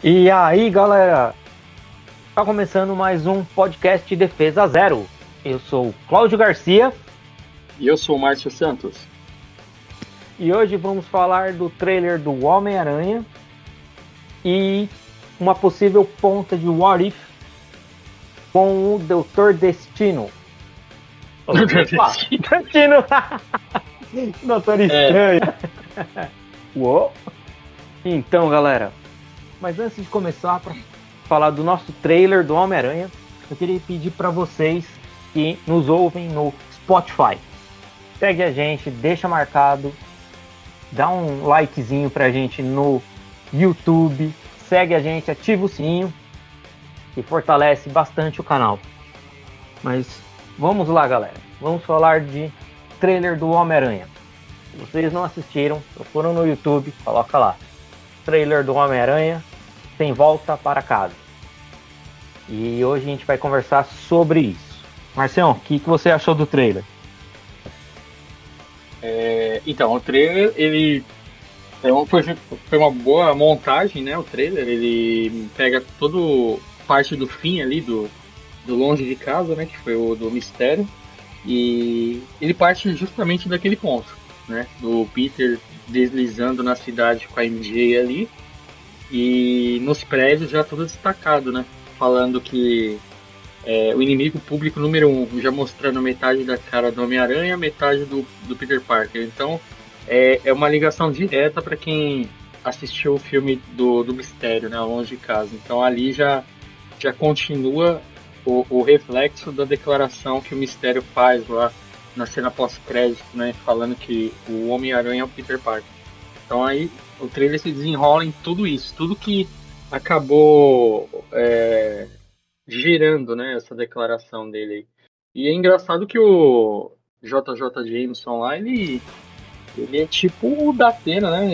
E aí, galera, tá começando mais um podcast Defesa Zero. Eu sou o Cláudio Garcia E eu sou o Márcio Santos. e hoje vamos falar do trailer do Homem-Aranha e uma possível ponta de What If com o Doutor Destino. Destino! Doutor Estranho! Uou. Então, galera, mas antes de começar para falar do nosso trailer do Homem-Aranha, eu queria pedir para vocês que nos ouvem no Spotify, segue a gente, deixa marcado, dá um likezinho pra gente no YouTube, segue a gente, ativa o sininho, que fortalece bastante o canal. Mas vamos lá, galera, vamos falar de trailer do Homem-Aranha. Se vocês não assistiram, procura no YouTube, coloca lá, trailer do Homem-Aranha, Sem Volta para Casa. E hoje a gente vai conversar sobre isso. Marcião, o que você achou do trailer? Então, o trailer, ele foi uma boa montagem, né? O trailer, ele pega toda parte do fim ali, do Longe de Casa, né? Que foi o do mistério. E ele parte justamente daquele ponto, né? Do Peter deslizando na cidade com a MJ ali. E nos prédios já tudo destacado, né? Falando que o inimigo público número 1, já mostrando metade da cara do Homem-Aranha, metade do Peter Parker. Então, é uma ligação direta para quem assistiu o filme do Mistério, né? Longe de Casa. Então, ali já continua o reflexo da declaração que o Mistério faz lá na cena pós-crédito, né? Falando que o Homem-Aranha é o Peter Parker. Então, aí o trailer se desenrola em tudo isso. Tudo que acabou girando, né, essa declaração dele aí. E é engraçado que o JJ Jameson lá, ele é tipo o Datena, né?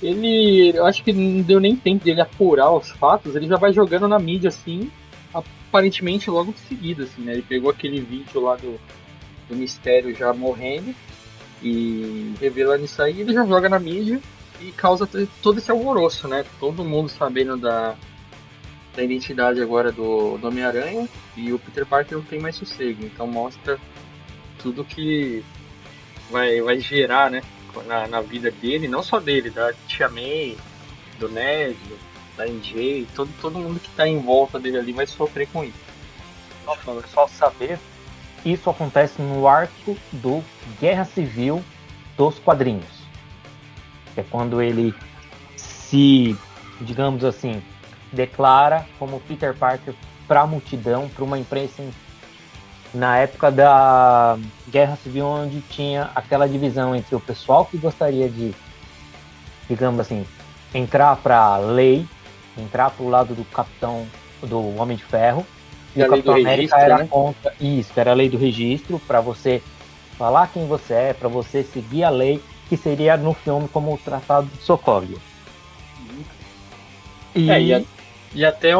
Eu acho que não deu nem tempo dele apurar os fatos, ele já vai jogando na mídia, assim, aparentemente logo em seguida, assim, né? Ele pegou aquele vídeo lá do Mistério já morrendo e revelando isso aí, ele já joga na mídia e causa todo esse alvoroço, né? Todo mundo sabendo da identidade agora do Homem-Aranha, e o Peter Parker não tem mais sossego. Então mostra tudo que vai gerar, né, na vida dele, não só dele, da Tia May, do Ned, da MJ, todo mundo que está em volta dele ali vai sofrer com isso. Para o pessoal saber, isso acontece no arco do Guerra Civil dos quadrinhos. É quando ele se, digamos assim, declara como Peter Parker para a multidão, para uma imprensa na época da Guerra Civil, onde tinha aquela divisão entre o pessoal que gostaria de, digamos assim, entrar para a lei, entrar para o lado do Capitão, do Homem de Ferro, e o Capitão América era, né, contra isso, era a lei do registro, para você falar quem você é, para você seguir a lei, que seria no filme como o Tratado de Sokovia. E até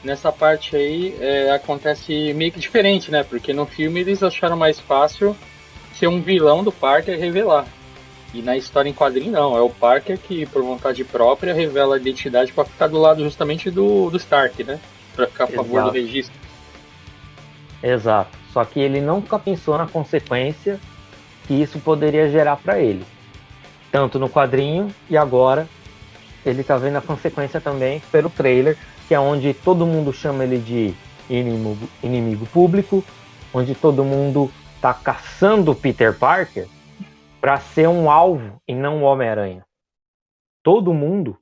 nessa parte aí acontece meio que diferente, né? Porque no filme eles acharam mais fácil ser um vilão do Parker revelar. E na história em quadrinho não, é o Parker que por vontade própria revela a identidade para ficar do lado justamente do Stark, né? Para ficar a favor do registro. Exato. Só que ele nunca pensou na consequência que isso poderia gerar para ele. Tanto no quadrinho e agora ele tá vendo a consequência também pelo trailer, que é onde todo mundo chama ele de inimigo público, onde todo mundo tá caçando o Peter Parker para ser um alvo e não o Homem-Aranha. Todo mundo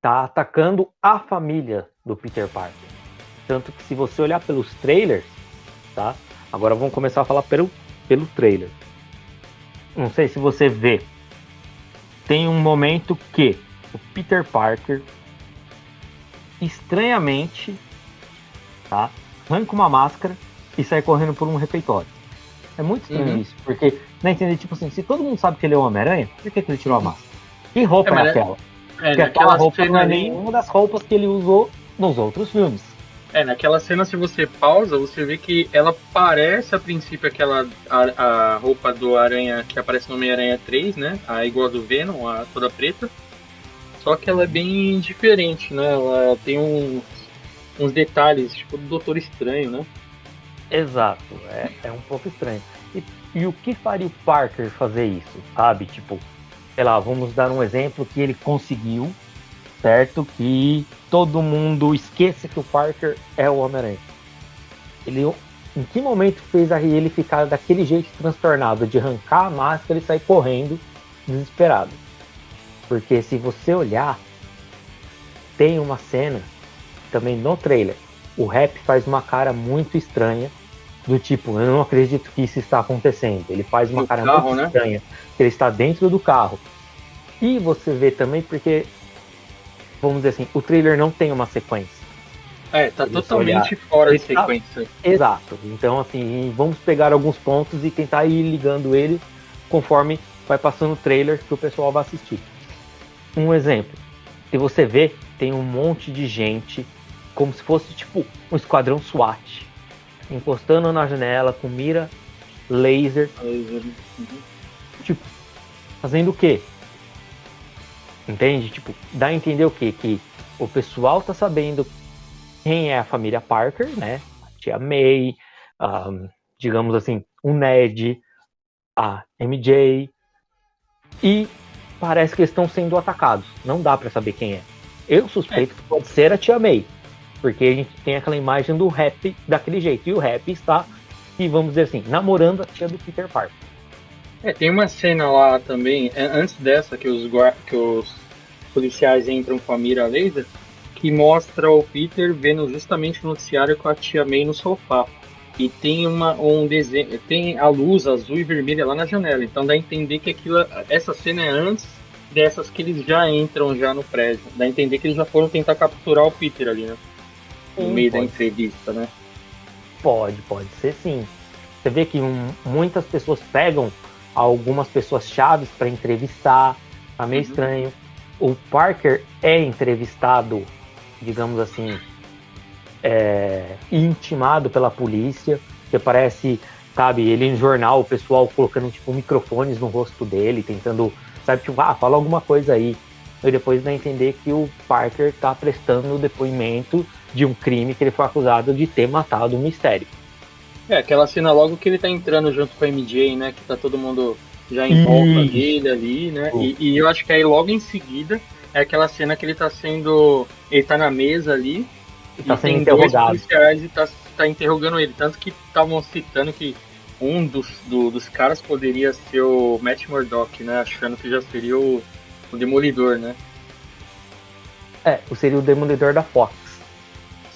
tá atacando a família do Peter Parker. Tanto que se você olhar pelos trailers, tá? Agora vamos começar a falar pelo trailer. Não sei se você vê. Tem um momento que o Peter Parker estranhamente, tá, arranca uma máscara e sai correndo por um refeitório. É muito estranho isso, porque não entender, tipo assim, se todo mundo sabe que ele é o Homem-Aranha, por que ele tirou a máscara? Que roupa é aquela? Porque aquela roupa não é nenhuma das roupas que ele usou nos outros filmes. Naquela cena, se você pausa, você vê que ela parece a princípio a roupa do Aranha que aparece no Homem-Aranha 3, né? A igual a do Venom, a toda preta. só que ela é bem diferente, né? Ela tem uns detalhes, tipo do Doutor Estranho, né? Exato, é um pouco estranho. E o que faria o Parker fazer isso, sabe? Tipo, sei lá, vamos dar um exemplo que ele conseguiu, certo? Que todo mundo esqueça que o Parker é o Homem-Aranha. Em que momento fez ele ficar daquele jeito transtornado, de arrancar a máscara e sair correndo, desesperado? Porque se você olhar, tem uma cena, também no trailer, o Rap faz uma cara muito estranha, do tipo, eu não acredito que isso está acontecendo. Ele faz uma cara carro, muito né? estranha, que ele está dentro do carro. E você vê também porque, vamos dizer assim, o trailer não tem uma sequência. Tá totalmente fora de sequência. Exato. Então, assim, vamos pegar alguns pontos e tentar ir ligando ele conforme vai passando o trailer que o pessoal vai assistir. Um exemplo. Se você vê, tem um monte de gente, como se fosse tipo um esquadrão SWAT, encostando na janela com mira laser. Tipo, fazendo o quê? Entende? Tipo, dá a entender o quê? Que o pessoal tá sabendo quem é a família Parker, né? A tia May, digamos assim, o Ned, a MJ, e parece que eles estão sendo atacados. Não dá pra saber quem é. Eu suspeito que pode ser a tia May, porque a gente tem aquela imagem do Rap daquele jeito, e o Rap está, e vamos dizer assim, namorando a tia do Peter Parker. Tem uma cena lá também, antes dessa, que os policiais entram com a mira laser, que mostra o Peter vendo justamente o noticiário com a tia May no sofá. E tem um desenho, tem a luz azul e vermelha lá na janela. Então dá a entender que essa cena é antes dessas que eles já entram já no prédio. Dá a entender que eles já foram tentar capturar o Peter ali, né? No meio da entrevista, né? Pode ser sim. Você vê que muitas pessoas pegam algumas pessoas chaves para entrevistar. Tá meio estranho. O Parker é entrevistado, digamos assim, intimado pela polícia, que parece, sabe, ele no jornal, o pessoal colocando tipo microfones no rosto dele, tentando, sabe, tipo, fala alguma coisa aí. E depois dá a entender que o Parker tá prestando o depoimento de um crime que ele foi acusado de ter matado um mistério. Aquela cena logo que ele tá entrando junto com a MJ, né, que tá todo mundo já em volta dele ali, né, e eu acho que aí logo em seguida é aquela cena que ele tá na mesa ali, e tá sendo tem interrogado. Dois policiais e tá interrogando ele, tanto que estavam citando que um dos caras poderia ser o Matt Murdock, né, achando que já seria o Demolidor, né. Seria o Demolidor da Fox.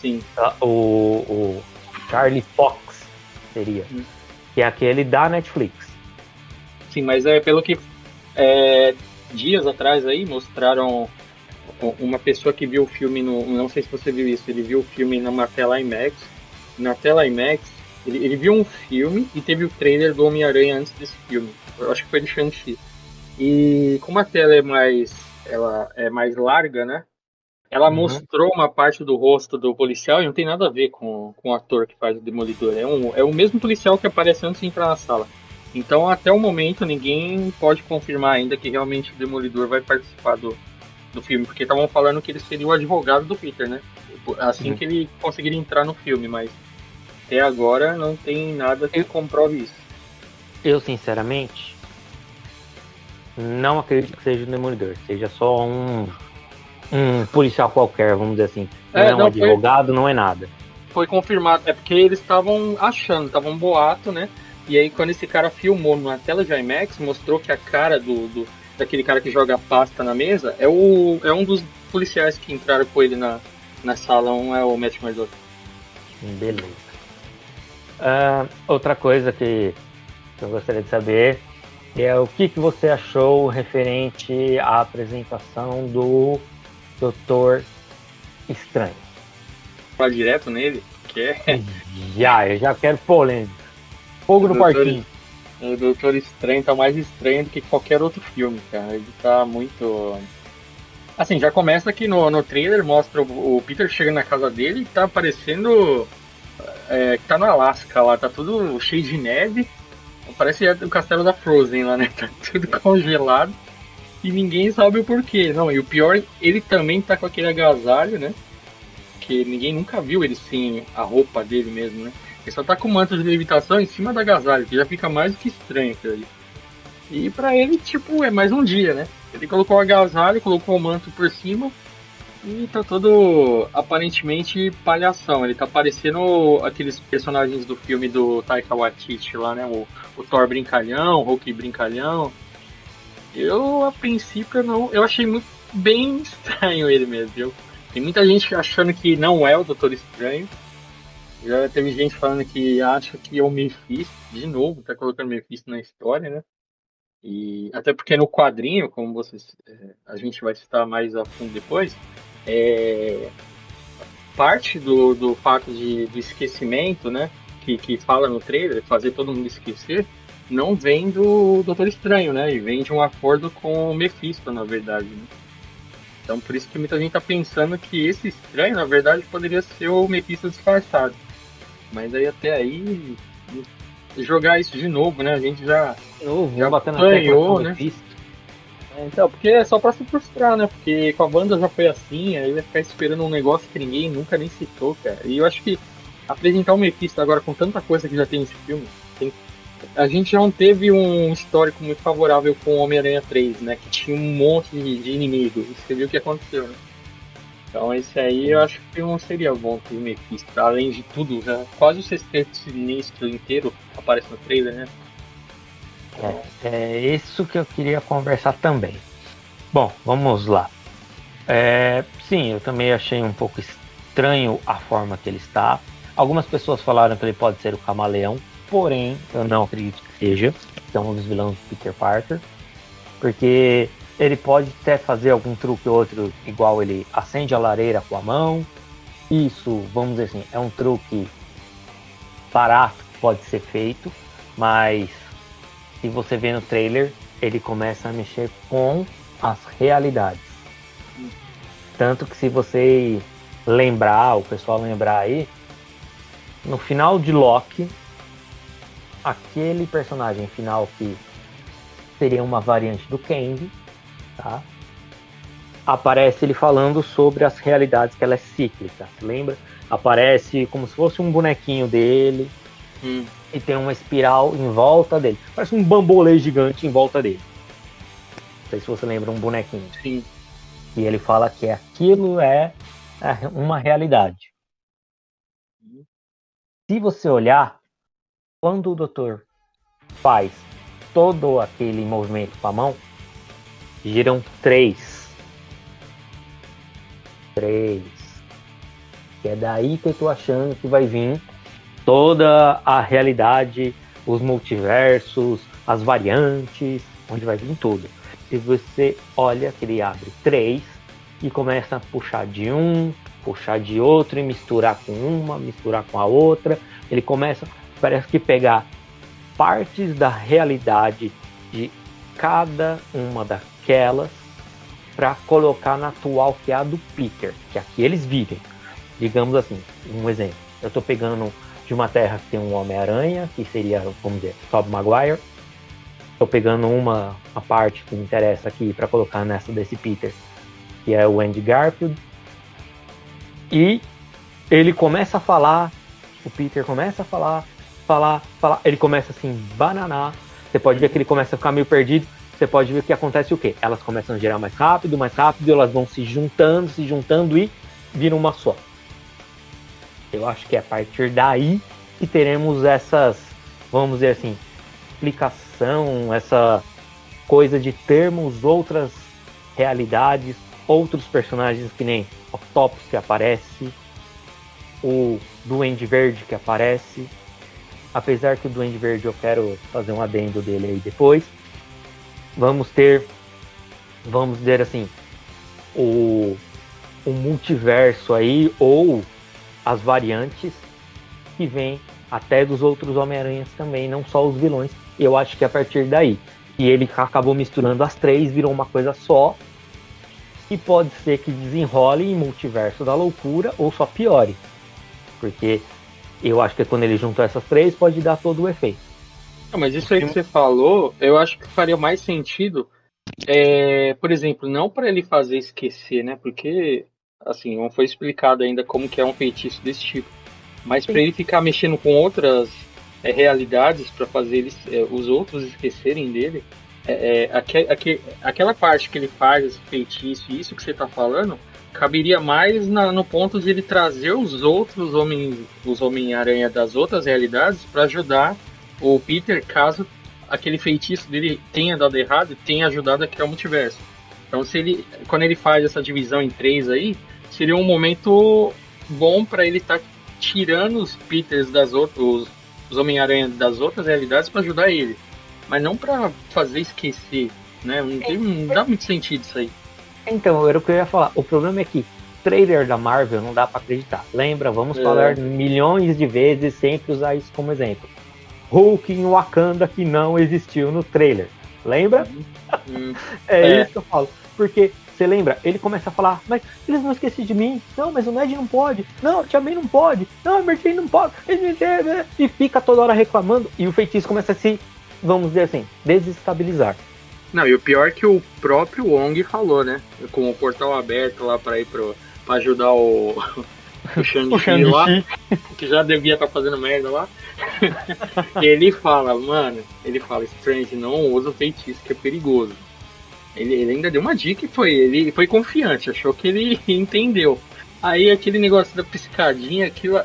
Sim. O Charlie Fox seria, que é aquele da Netflix. Sim, mas pelo que dias atrás aí mostraram uma pessoa que viu o filme não sei se você viu isso, ele viu o filme numa tela IMAX. Na tela IMAX, ele viu um filme e teve o trailer do Homem-Aranha antes desse filme. Eu acho que foi de Shang-Chi. E como a tela ela é mais larga, né? Ela mostrou uma parte do rosto do policial e não tem nada a ver com o ator que faz o Demolidor. É o mesmo policial que aparece antes de entrar na sala. Então, até o momento, ninguém pode confirmar ainda que realmente o Demolidor vai participar do filme, porque estavam falando que ele seria o advogado do Peter, né? Assim que ele conseguiria entrar no filme, mas até agora não tem nada que comprove isso. Eu, sinceramente, não acredito que seja o Demolidor, seja só um policial qualquer, vamos dizer assim. Não é um advogado, não é nada. Foi confirmado, porque eles estavam achando, tava um boato, né? E aí quando esse cara filmou na tela de IMAX, mostrou que a cara daquele cara que joga pasta na mesa é um dos policiais que entraram com ele na sala, um é o Matt Murdock. Beleza. Outra coisa que eu gostaria de saber é o que você achou referente à apresentação do Doutor Estranho. Fala direto nele, que é... Eu já quero polêmica. Fogo no quartinho. O Doutor Estranho tá mais estranho do que qualquer outro filme, cara. Ele tá muito... Assim, já começa aqui no trailer, mostra o Peter chegando na casa dele e tá parecendo... que tá no Alasca lá, tá tudo cheio de neve. Parece o castelo da Frozen lá, né? Tá tudo congelado. e ninguém sabe o porquê. Não, e o pior, ele também tá com aquele agasalho, né? Que ninguém nunca viu ele sem a roupa dele mesmo, né? Ele só tá com o manto de levitação em cima do agasalho, que já fica mais do que estranho aquilo ali. E pra ele, tipo, é mais um dia, né? Ele colocou o agasalho, colocou o manto por cima e tá todo aparentemente palhação. Ele tá parecendo aqueles personagens do filme do Taika Waititi lá, né? O Thor brincalhão, o Hulk brincalhão. Eu, a princípio, não, eu achei muito bem estranho ele mesmo, viu? Tem muita gente achando que não é o Doutor Estranho. Já teve gente falando que acha que é o Mephisto, de novo, tá colocando Mephisto na história, né? E até porque no quadrinho, como vocês, a gente vai citar mais a fundo depois, é, parte do fato do esquecimento, né? Que fala no trailer, fazer todo mundo esquecer, não vem do Doutor Estranho, né? E vem de um acordo com o Mephisto, na verdade. Né? Então por isso que muita gente tá pensando que esse estranho, na verdade, poderia ser o Mephisto disfarçado. Mas aí até aí, jogar isso de novo, né? A gente já batendo ganhou, na né? Mephisto. Então, porque é só pra se frustrar, né? Porque com a banda já foi assim, aí vai ficar esperando um negócio que ninguém nunca nem citou, cara. E eu acho que apresentar o Mephisto agora com tanta coisa que já tem nesse filme, a gente já não teve um histórico muito favorável com o Homem-Aranha 3, né? Que tinha um monte de inimigos. E você viu o que aconteceu, né? Então esse aí eu acho que não seria bom ter o Mephisto. Além de tudo, já quase o Sexteto Sinistro inteiro aparece no trailer, né? É isso que eu queria conversar também. Bom, vamos lá. Sim, eu também achei um pouco estranho a forma que ele está. Algumas pessoas falaram que ele pode ser o Camaleão, porém eu não acredito que seja. Que é um dos vilões do Peter Parker. Porque ele pode até fazer algum truque ou outro, igual ele acende a lareira com a mão. Isso, vamos dizer assim, é um truque barato que pode ser feito, mas se você vê no trailer, ele começa a mexer com as realidades. Tanto que se você lembrar, o pessoal lembrar aí, no final de Loki, aquele personagem final que seria uma variante do Kang, tá? Aparece ele falando sobre as realidades, que ela é cíclica, se lembra? Aparece como se fosse um bonequinho dele e tem uma espiral em volta dele. Parece um bambolê gigante em volta dele. Não sei se você lembra, um bonequinho. Sim. E ele fala que aquilo é uma realidade. Se você olhar, quando o doutor faz todo aquele movimento com a mão, giram três. Que é daí que eu tô achando que vai vir toda a realidade, os multiversos, as variantes, onde vai vir tudo. Se você olha que ele abre 3 e começa a puxar de um, puxar de outro e misturar com uma, misturar com a outra, ele começa, parece que pegar partes da realidade de cada uma daquelas para colocar na atual, que é a do Peter, que aqui eles vivem. Digamos assim, um exemplo. Eu estou pegando de uma terra que tem um Homem-Aranha, que seria, vamos dizer, Tobey Maguire. Estou pegando uma parte que me interessa aqui para colocar nessa desse Peter, que é o Andrew Garfield. E ele começa a falar, o Peter começa a falar, ele começa assim, bananar. Você pode ver que ele começa a ficar meio perdido. Você pode ver que acontece o quê? Elas começam a girar mais rápido, elas vão se juntando e viram uma só. Eu acho que é a partir daí que teremos essas, vamos dizer assim, explicação, essa coisa de termos outras realidades, outros personagens que nem Octopus que aparece, o Duende Verde que aparece. Apesar que o Duende Verde eu quero fazer um adendo dele aí depois. Vamos ter, vamos dizer assim, o multiverso aí, ou as variantes que vêm até dos outros Homem-Aranhas também, não só os vilões. Eu acho que é a partir daí. E ele acabou misturando as 3, virou uma coisa só. E pode ser que desenrole em Multiverso da Loucura ou só piore. Porque eu acho que quando ele juntou essas 3, pode dar todo o efeito. Não, mas isso aí que você falou, eu acho que faria mais sentido por exemplo, não para ele fazer esquecer, né? Porque, assim, não foi explicado ainda como que é um feitiço desse tipo. Mas para Sim. ele ficar mexendo com outras realidades para fazer eles, os outros esquecerem dele, aquela parte que ele faz, esse feitiço, isso que você tá falando, caberia mais no ponto de ele trazer os Homem-Aranha das outras realidades para ajudar o Peter caso aquele feitiço dele tenha dado errado e tenha ajudado a criar o multiverso. Então, quando ele faz essa divisão em três aí, seria um momento bom para ele estar tirando os Peters os Homem-Aranha das outras realidades para ajudar ele, mas não para fazer esquecer, né? Não dá muito sentido isso aí. Então, era o que eu ia falar. O problema é que trailer da Marvel não dá pra acreditar. Lembra? Vamos falar milhões de vezes, sempre usar isso como exemplo. Hulk em Wakanda que não existiu no trailer. Lembra? Isso que eu falo. Porque, você lembra? Ele começa a falar, mas eles não esqueceram de mim. Não, mas o Ned não pode. Não, a Tia May não pode. Não, a Mary Jane não pode. E fica toda hora reclamando. E o feitiço começa a se, vamos dizer assim, desestabilizar. Não, e o pior é que o próprio Wong falou, né? Com o portal aberto lá pra ir pra ajudar o Shang-Chi lá, que já devia estar fazendo merda lá. E ele fala, Strange, não usa o feitiço que é perigoso. Ele ainda deu uma dica e ele foi confiante, achou que ele entendeu. Aí aquele negócio da piscadinha, aquilo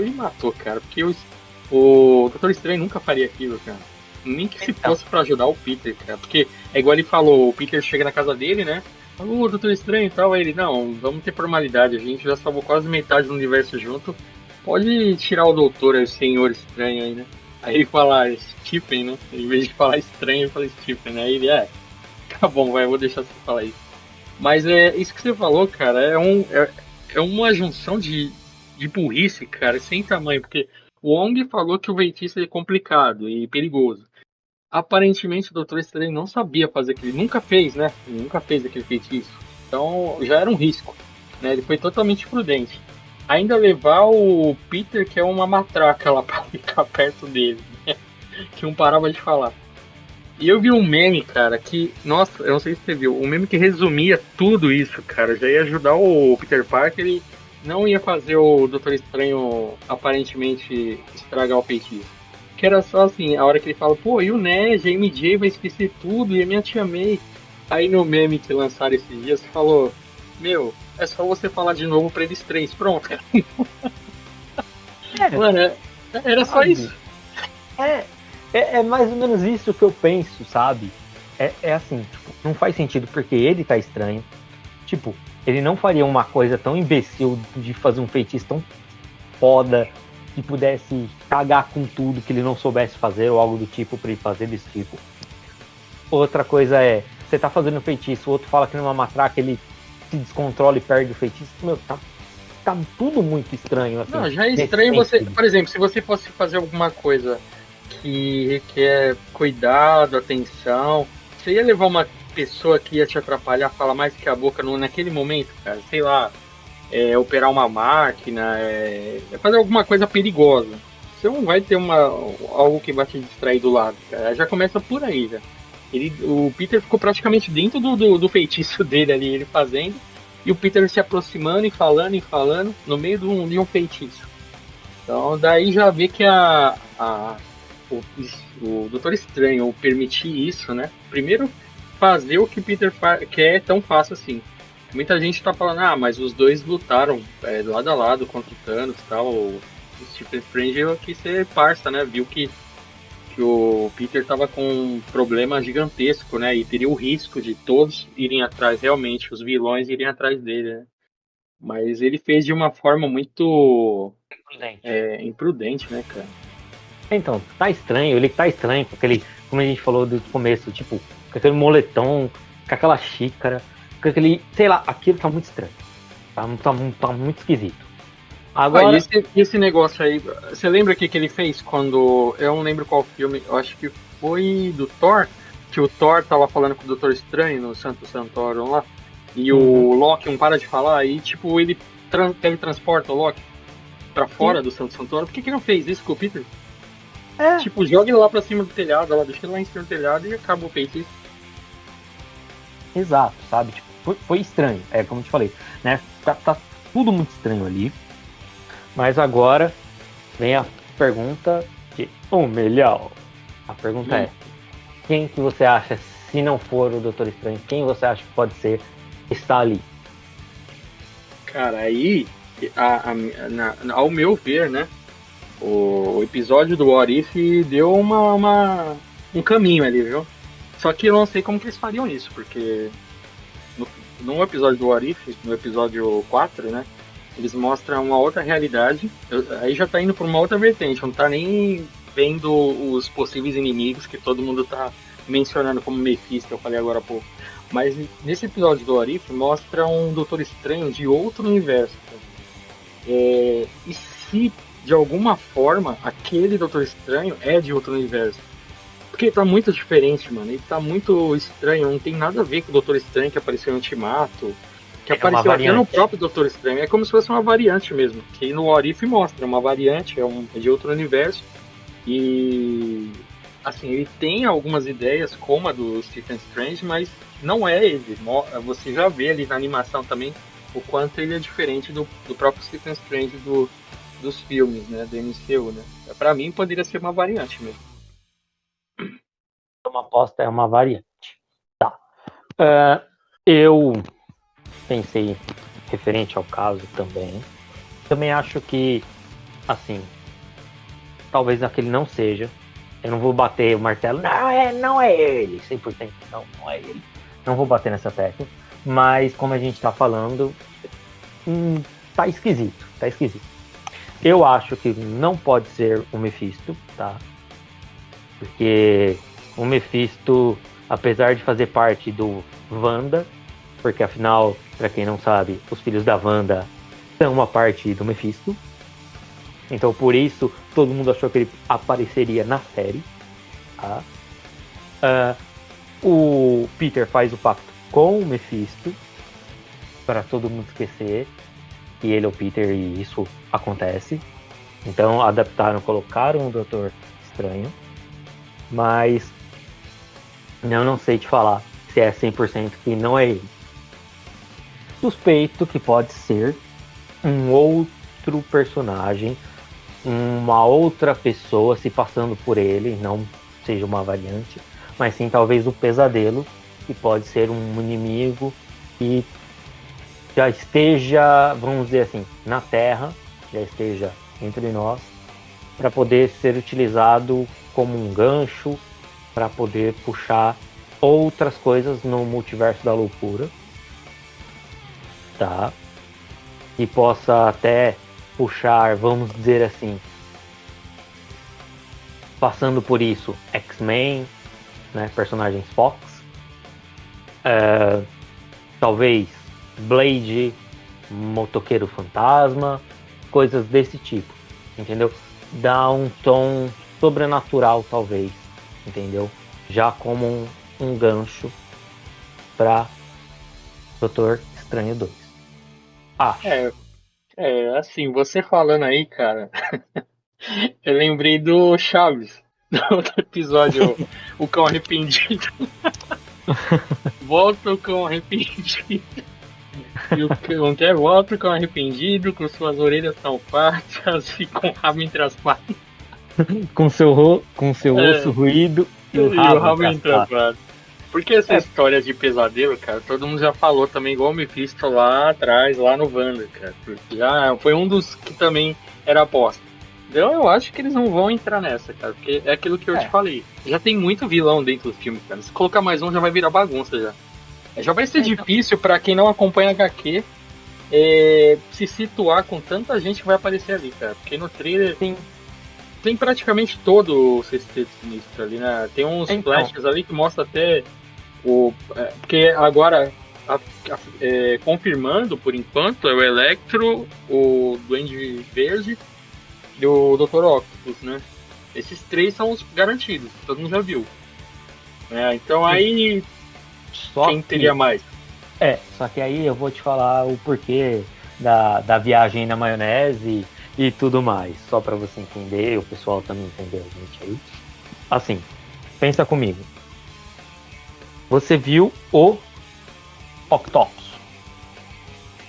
me matou, cara, porque o Doutor Estranho nunca faria aquilo, cara. Nem que se fosse pra ajudar o Peter, cara. Porque é igual ele falou, o Peter chega na casa dele, né? Doutor Estranho e tal. Aí ele, não, vamos ter formalidade, a gente já salvou quase metade do universo junto. Pode tirar o doutor, o senhor estranho aí, né? Aí ele fala Stephen, né? Em vez de falar estranho, ele fala Stephen, né? Aí ele, tá bom, vou deixar você falar isso. Mas isso que você falou, cara, é uma junção de burrice, cara, sem tamanho, porque o Wong falou que o feitiço é complicado e perigoso. Aparentemente o Doutor Estranho não sabia fazer aquilo, nunca fez, né? Ele nunca fez aquele feitiço. Então já era um risco, né? Ele foi totalmente prudente. Ainda levar o Peter, que é uma matraca lá pra ficar perto dele, né? Que não parava de falar. E eu vi um meme, cara, que, nossa, eu não sei se você viu, um meme que resumia tudo isso, cara. Já ia ajudar o Peter Parker e não ia fazer o Doutor Estranho aparentemente estragar o feitiço. Que era só assim, a hora que ele fala, pô, e o Ned, a MJ vai esquecer tudo, e a minha tia May. Aí no meme que lançaram esses dias, falou, meu, é só você falar de novo pra eles três, pronto. Mano, era só isso. É mais ou menos isso que eu penso, sabe? É assim, tipo, não faz sentido porque ele tá estranho. Tipo, ele não faria uma coisa tão imbecil de fazer um feitiço tão foda que pudesse cagar com tudo que ele não soubesse fazer ou algo do tipo pra ele fazer desse tipo. Outra coisa você tá fazendo um feitiço, o outro fala que numa matraca ele se descontrola e perde o feitiço. Meu, tá tudo muito estranho. Assim, não, já é estranho você... Por exemplo, se você fosse fazer alguma coisa que requer cuidado, atenção, você ia levar uma pessoa que ia te atrapalhar, falar mais que a boca naquele momento, cara, sei lá, operar uma máquina, fazer alguma coisa perigosa. Você não vai ter algo que vai te distrair do lado, cara. Já começa por aí, já. O Peter ficou praticamente dentro do feitiço dele ali, ele fazendo, e o Peter se aproximando e falando no meio de um feitiço. Então daí já vê que o Doutor Estranho permitir isso, né? Primeiro, fazer o que Peter quer é tão fácil assim. Muita gente tá falando, mas os dois lutaram lado a lado contra o Thanos e tal. O Stephen Strange quis ser parça, né? Viu que o Peter tava com um problema gigantesco, né? E teria o risco de todos irem atrás, realmente, os vilões irem atrás dele, né? Mas ele fez de uma forma muito imprudente, né, cara? Então, tá estranho, ele tá estranho com aquele, como a gente falou do começo, tipo, com aquele moletom, com aquela xícara, com aquele, sei lá, aquilo tá muito estranho. Tá muito esquisito. Agora... esse negócio aí, você lembra o que ele fez quando, eu não lembro qual filme, eu acho que foi do Thor, que o Thor tava falando com o Doutor Estranho no Santo Santorum lá, e o Loki não para de falar, e tipo, ele teletransporta o Loki pra fora do Santo Santorum. Por que ele não fez isso com o Peter? Tipo, joga ele lá pra cima do telhado, deixa ele lá em cima do telhado e acaba o feitiço. Exato, sabe? Tipo, foi estranho, como eu te falei, né? Tá tudo muito estranho ali. Mas agora vem a pergunta de um milhão. A pergunta é: quem que você acha, se não for o Doutor Estranho, quem você acha que pode ser, está ali? Cara, aí, ao meu ver, né? O episódio do What If deu um caminho ali, viu? Só que eu não sei como que eles fariam isso, porque no episódio do What If, no episódio 4, né? Eles mostram uma outra realidade. Aí já tá indo pra uma outra vertente, não tá nem vendo os possíveis inimigos que todo mundo tá mencionando como Mephisto, eu falei agora há pouco. Mas nesse episódio do What If mostra um Doutor Estranho de outro universo. E se de alguma forma aquele Doutor Estranho é de outro universo? Porque tá muito diferente, mano. Ele tá muito estranho, não tem nada a ver com o Doutor Estranho que apareceu no Ultimato, que apareceu até no próprio Doutor Estranho. É como se fosse uma variante mesmo. Que no What If mostra uma variante, é de outro universo. E assim, ele tem algumas ideias como a do Stephen Strange, mas não é ele. Você já vê ali na animação também o quanto ele é diferente do próprio Stephen Strange dos filmes, né, do MCU, né. Pra mim poderia ser uma variante mesmo. Uma aposta, é uma variante. Tá. Eu pensei referente ao caso também. Também acho que, assim, talvez aquele não seja. Eu não vou bater o martelo. Não é ele. 100% não é ele. Não vou bater nessa tecla. Mas, como a gente tá falando, tá esquisito. Eu acho que não pode ser o Mephisto, tá? Porque o Mephisto, apesar de fazer parte do Wanda, porque afinal, pra quem não sabe, os filhos da Wanda são uma parte do Mephisto. Então por isso todo mundo achou que ele apareceria na série. Tá? O Peter faz o pacto com o Mephisto para todo mundo esquecer que ele é o Peter e isso acontece. Então adaptaram, colocaram o Doutor Estranho. Mas eu não sei te falar se é 100% que não é ele. Suspeito que pode ser um outro personagem, uma outra pessoa se passando por ele, não seja uma variante, mas sim talvez o Pesadelo, que pode ser um inimigo que já esteja, vamos dizer assim, na Terra, já esteja entre nós, para poder ser utilizado como um gancho, para poder puxar outras coisas no multiverso da loucura, tá? E possa até puxar, vamos dizer assim, passando por isso, X-Men, né, personagens Fox, talvez Blade, Motoqueiro Fantasma, coisas desse tipo, entendeu? Dá um tom sobrenatural, talvez, entendeu? Já como um gancho para Doutor Estranho 2. Acho. Assim, você falando aí, cara, eu lembrei do Chaves, do outro episódio, o cão arrependido. Volta o cão arrependido. E o cão quer volta o cão arrependido, com suas orelhas tão fartas e com o rabo entre as patas. com seu osso ruído e o rabo entre as patas. Porque essa história de pesadelo, cara, todo mundo já falou também, igual o Mephisto lá atrás, lá no Wanda, cara. Porque foi um dos que também era aposta. Então eu acho que eles não vão entrar nessa, cara, porque é aquilo que eu te falei. Já tem muito vilão dentro do filme, cara. Se colocar mais um, já vai virar bagunça já. Já vai ser difícil pra quem não acompanha HQ se situar com tanta gente que vai aparecer ali, cara. Porque no trailer tem praticamente todo o Sexteto Sinistro ali, né? Tem uns flashes ali que mostra até porque agora, confirmando por enquanto, é o Electro, o Duende Verde e o Dr. Octopus, né? Esses três são os garantidos, todo mundo já viu. Então aí, quem teria mais? Só que aí eu vou te falar o porquê da viagem na maionese e tudo mais, só para você entender, o pessoal também entender a gente aí. Assim, pensa comigo. Você viu o Octopus,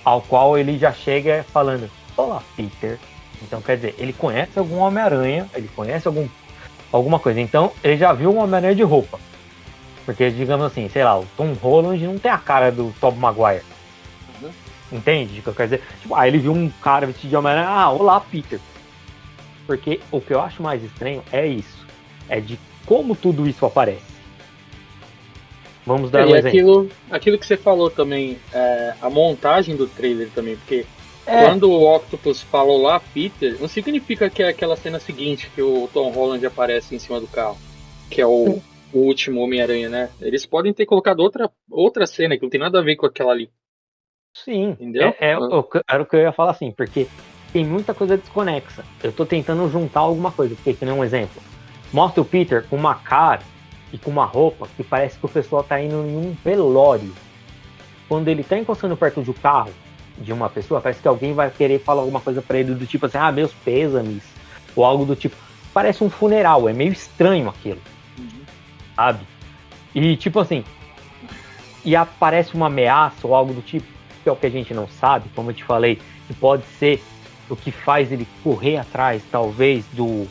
ao qual ele já chega falando: olá, Peter. Então, quer dizer, ele conhece algum Homem-Aranha, ele conhece alguma coisa. Então, ele já viu um Homem-Aranha de roupa. Porque, digamos assim, sei lá, o Tom Holland não tem a cara do Tobey Maguire. Entende o que eu quero dizer? Tipo, ele viu um cara vestido de Homem-Aranha, olá, Peter. Porque o que eu acho mais estranho é isso. É de como tudo isso aparece. Vamos dar um exemplo. Aquilo que você falou também, a montagem do trailer também, porque quando o Octopus falou lá, Peter, não significa que é aquela cena seguinte que o Tom Holland aparece em cima do carro, que é o último Homem-Aranha, né? Eles podem ter colocado outra cena que não tem nada a ver com aquela ali. Sim, entendeu? Era o que eu ia falar assim, porque tem muita coisa desconexa. Eu tô tentando juntar alguma coisa, porque, que nem um exemplo, mostra o Peter com uma cara e com uma roupa que parece que o pessoal tá indo em um velório. Quando ele tá encostando perto do carro de uma pessoa, parece que alguém vai querer falar alguma coisa pra ele do tipo assim, meus pêsames, ou algo do tipo. Parece um funeral, é meio estranho aquilo, sabe? E tipo assim, e aparece uma ameaça ou algo do tipo, que é o que a gente não sabe, como eu te falei, que pode ser o que faz ele correr atrás, talvez, do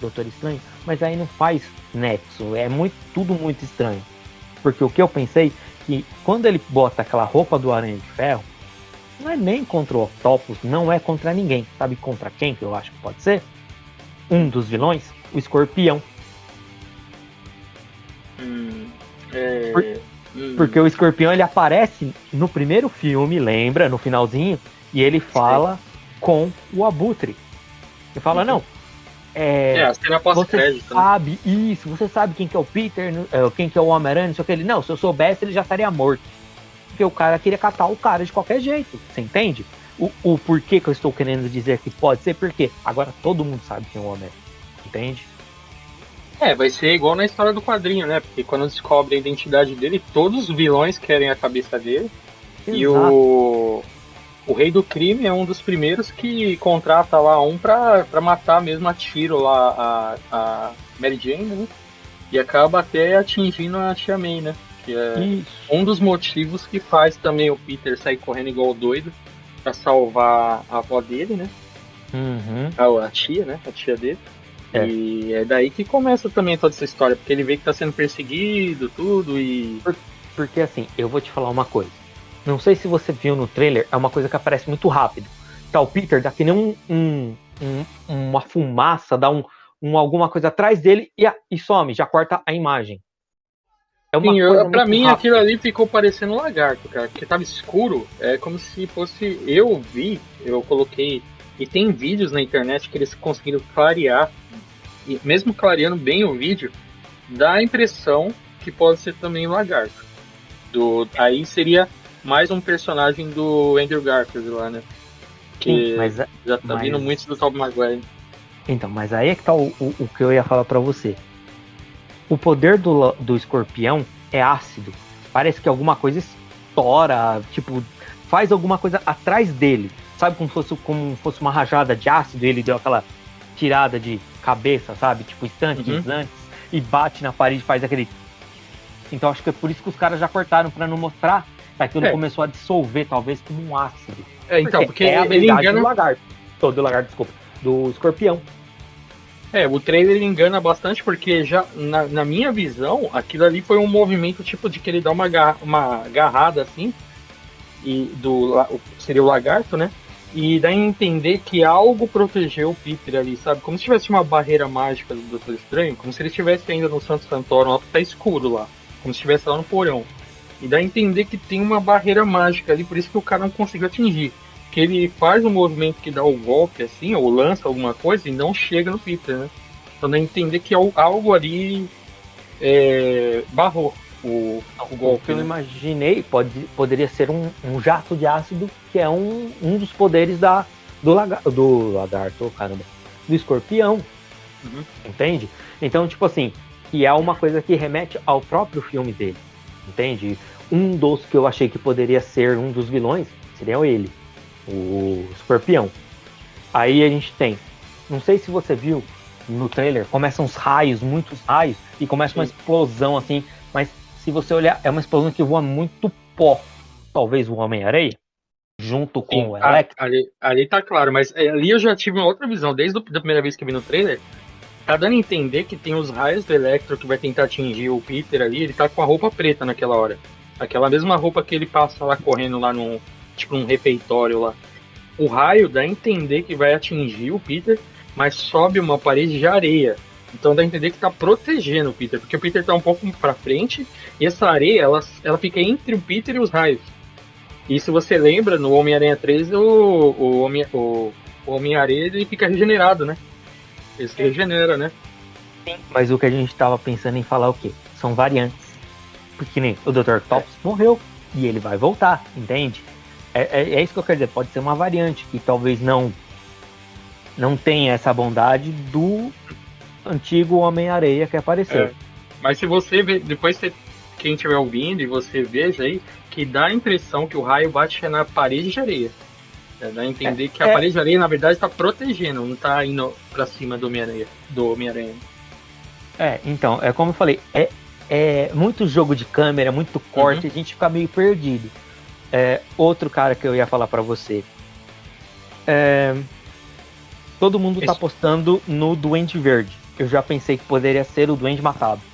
Doutor Estranho, mas aí não faz nexo, tudo muito estranho. Porque o que eu pensei, que quando ele bota aquela roupa do Aranha de Ferro, não é nem contra o Octopus, não é contra ninguém. Sabe contra quem que eu acho que pode ser? Um dos vilões, o Escorpião. Porque o Escorpião, ele aparece no primeiro filme, lembra, no finalzinho, e ele fala com o Abutre. Ele fala, não, a cena pós-crédito. Você sabe isso, você sabe quem que é o Peter, quem que é o Homem-Aranha, não sei o que. Ele, não, se eu soubesse, ele já estaria morto. Porque o cara queria catar o cara de qualquer jeito, você entende? O porquê que eu estou querendo dizer que pode ser, porque agora todo mundo sabe quem é o Homem-Aranha, entende? Vai ser igual na história do quadrinho, né? Porque quando descobre a identidade dele, todos os vilões querem a cabeça dele. Exato. E o Rei do Crime é um dos primeiros que contrata lá pra matar mesmo a tiro lá a Mary Jane, né? E acaba até atingindo a Tia May, né? Que é um dos motivos que faz também o Peter sair correndo igual doido pra salvar a avó dele, né? A tia, né? A tia dele. E é daí que começa também toda essa história, porque ele vê que tá sendo perseguido, tudo, e... Porque assim, eu vou te falar uma coisa. Não sei se você viu no trailer, é uma coisa que aparece muito rápido. Tá, o Peter dá que nem uma fumaça, dá alguma coisa atrás dele e some, já corta a imagem. É uma coisa pra mim rápida. Aquilo ali ficou parecendo um lagarto, cara, porque tava escuro, é como se fosse... Eu coloquei... E tem vídeos na internet que eles conseguiram clarear, e mesmo clareando bem o vídeo, dá a impressão que pode ser também um lagarto. Aí seria mais um personagem do Andrew Garfield lá, né? Que já tá vindo muito do Tobey Maguire. Então, mas aí é que tá o que eu ia falar pra você. O poder do Escorpião é ácido. Parece que alguma coisa estoura, tipo, faz alguma coisa atrás dele. Sabe como fosse uma rajada de ácido, ele deu aquela tirada de cabeça, sabe? Tipo, instantes antes, e bate na parede e faz aquele... Então acho que é por isso que os caras já cortaram, pra não mostrar que aquilo começou a dissolver, talvez, como um ácido. Porque é a habilidade do lagarto. Do Escorpião. O trailer engana bastante, porque já, na minha visão, aquilo ali foi um movimento tipo de que ele dá uma agarrada assim, e seria o lagarto, né? E dá a entender que algo protegeu o Peter ali, sabe? Como se tivesse uma barreira mágica do Doutor Estranho, como se ele estivesse ainda no Santo Santorum, tá escuro lá, como se estivesse lá no porão. E dá a entender que tem uma barreira mágica ali, por isso que o cara não conseguiu atingir. Que ele faz um movimento que dá o golpe assim, ou lança alguma coisa e não chega no Peter, né? Então dá a entender que algo ali barrou o golpe. O que eu imaginei poderia ser um jato de ácido, que é um dos poderes do lagarto, caramba, do Escorpião. Entende? Então, tipo assim, que é uma coisa que remete ao próprio filme dele. Entende? Um dos que eu achei que poderia ser um dos vilões seria ele, o Escorpião. Aí a gente tem, não sei se você viu no trailer, começam uns raios, muitos raios, e começa uma explosão assim, mas se você olhar, é uma explosão que voa muito pó talvez o Homem-Areia, junto com Sim, o Electro. ali tá claro, mas ali eu já tive uma outra visão, desde a primeira vez que eu vi no trailer, tá dando a entender que tem os raios do Electro que vai tentar atingir o Peter ali, ele tá com a roupa preta naquela hora. Aquela mesma roupa que ele passa lá correndo lá num, tipo, num refeitório lá. O raio dá a entender que vai atingir o Peter, mas sobe uma parede de areia. Então dá a entender que tá protegendo o Peter, porque o Peter tá um pouco pra frente e essa areia, ela fica entre o Peter e os raios. E se você lembra, no Homem-Aranha 3, o Homem-Aranha ele fica regenerado, né? Ele se regenera, né? Sim, mas o que a gente tava pensando em falar é o quê? São variantes. Porque nem o Dr. Octopus morreu e ele vai voltar, entende? É isso que eu quero dizer, pode ser uma variante que talvez não tenha essa bondade do antigo Homem-Areia que apareceu. Mas se você ver, depois quem estiver ouvindo e você veja aí, que dá a impressão que o raio bate na parede de areia. Dá a entender que a parede de areia, na verdade, está protegendo, não está indo pra cima do Homem-Aranha. Então, é como eu falei, é muito jogo de câmera, muito corte, a gente fica meio perdido. Outro cara que eu ia falar pra você. Todo mundo tá apostando no Duende Verde. Eu já pensei que poderia ser o Duende Macabro.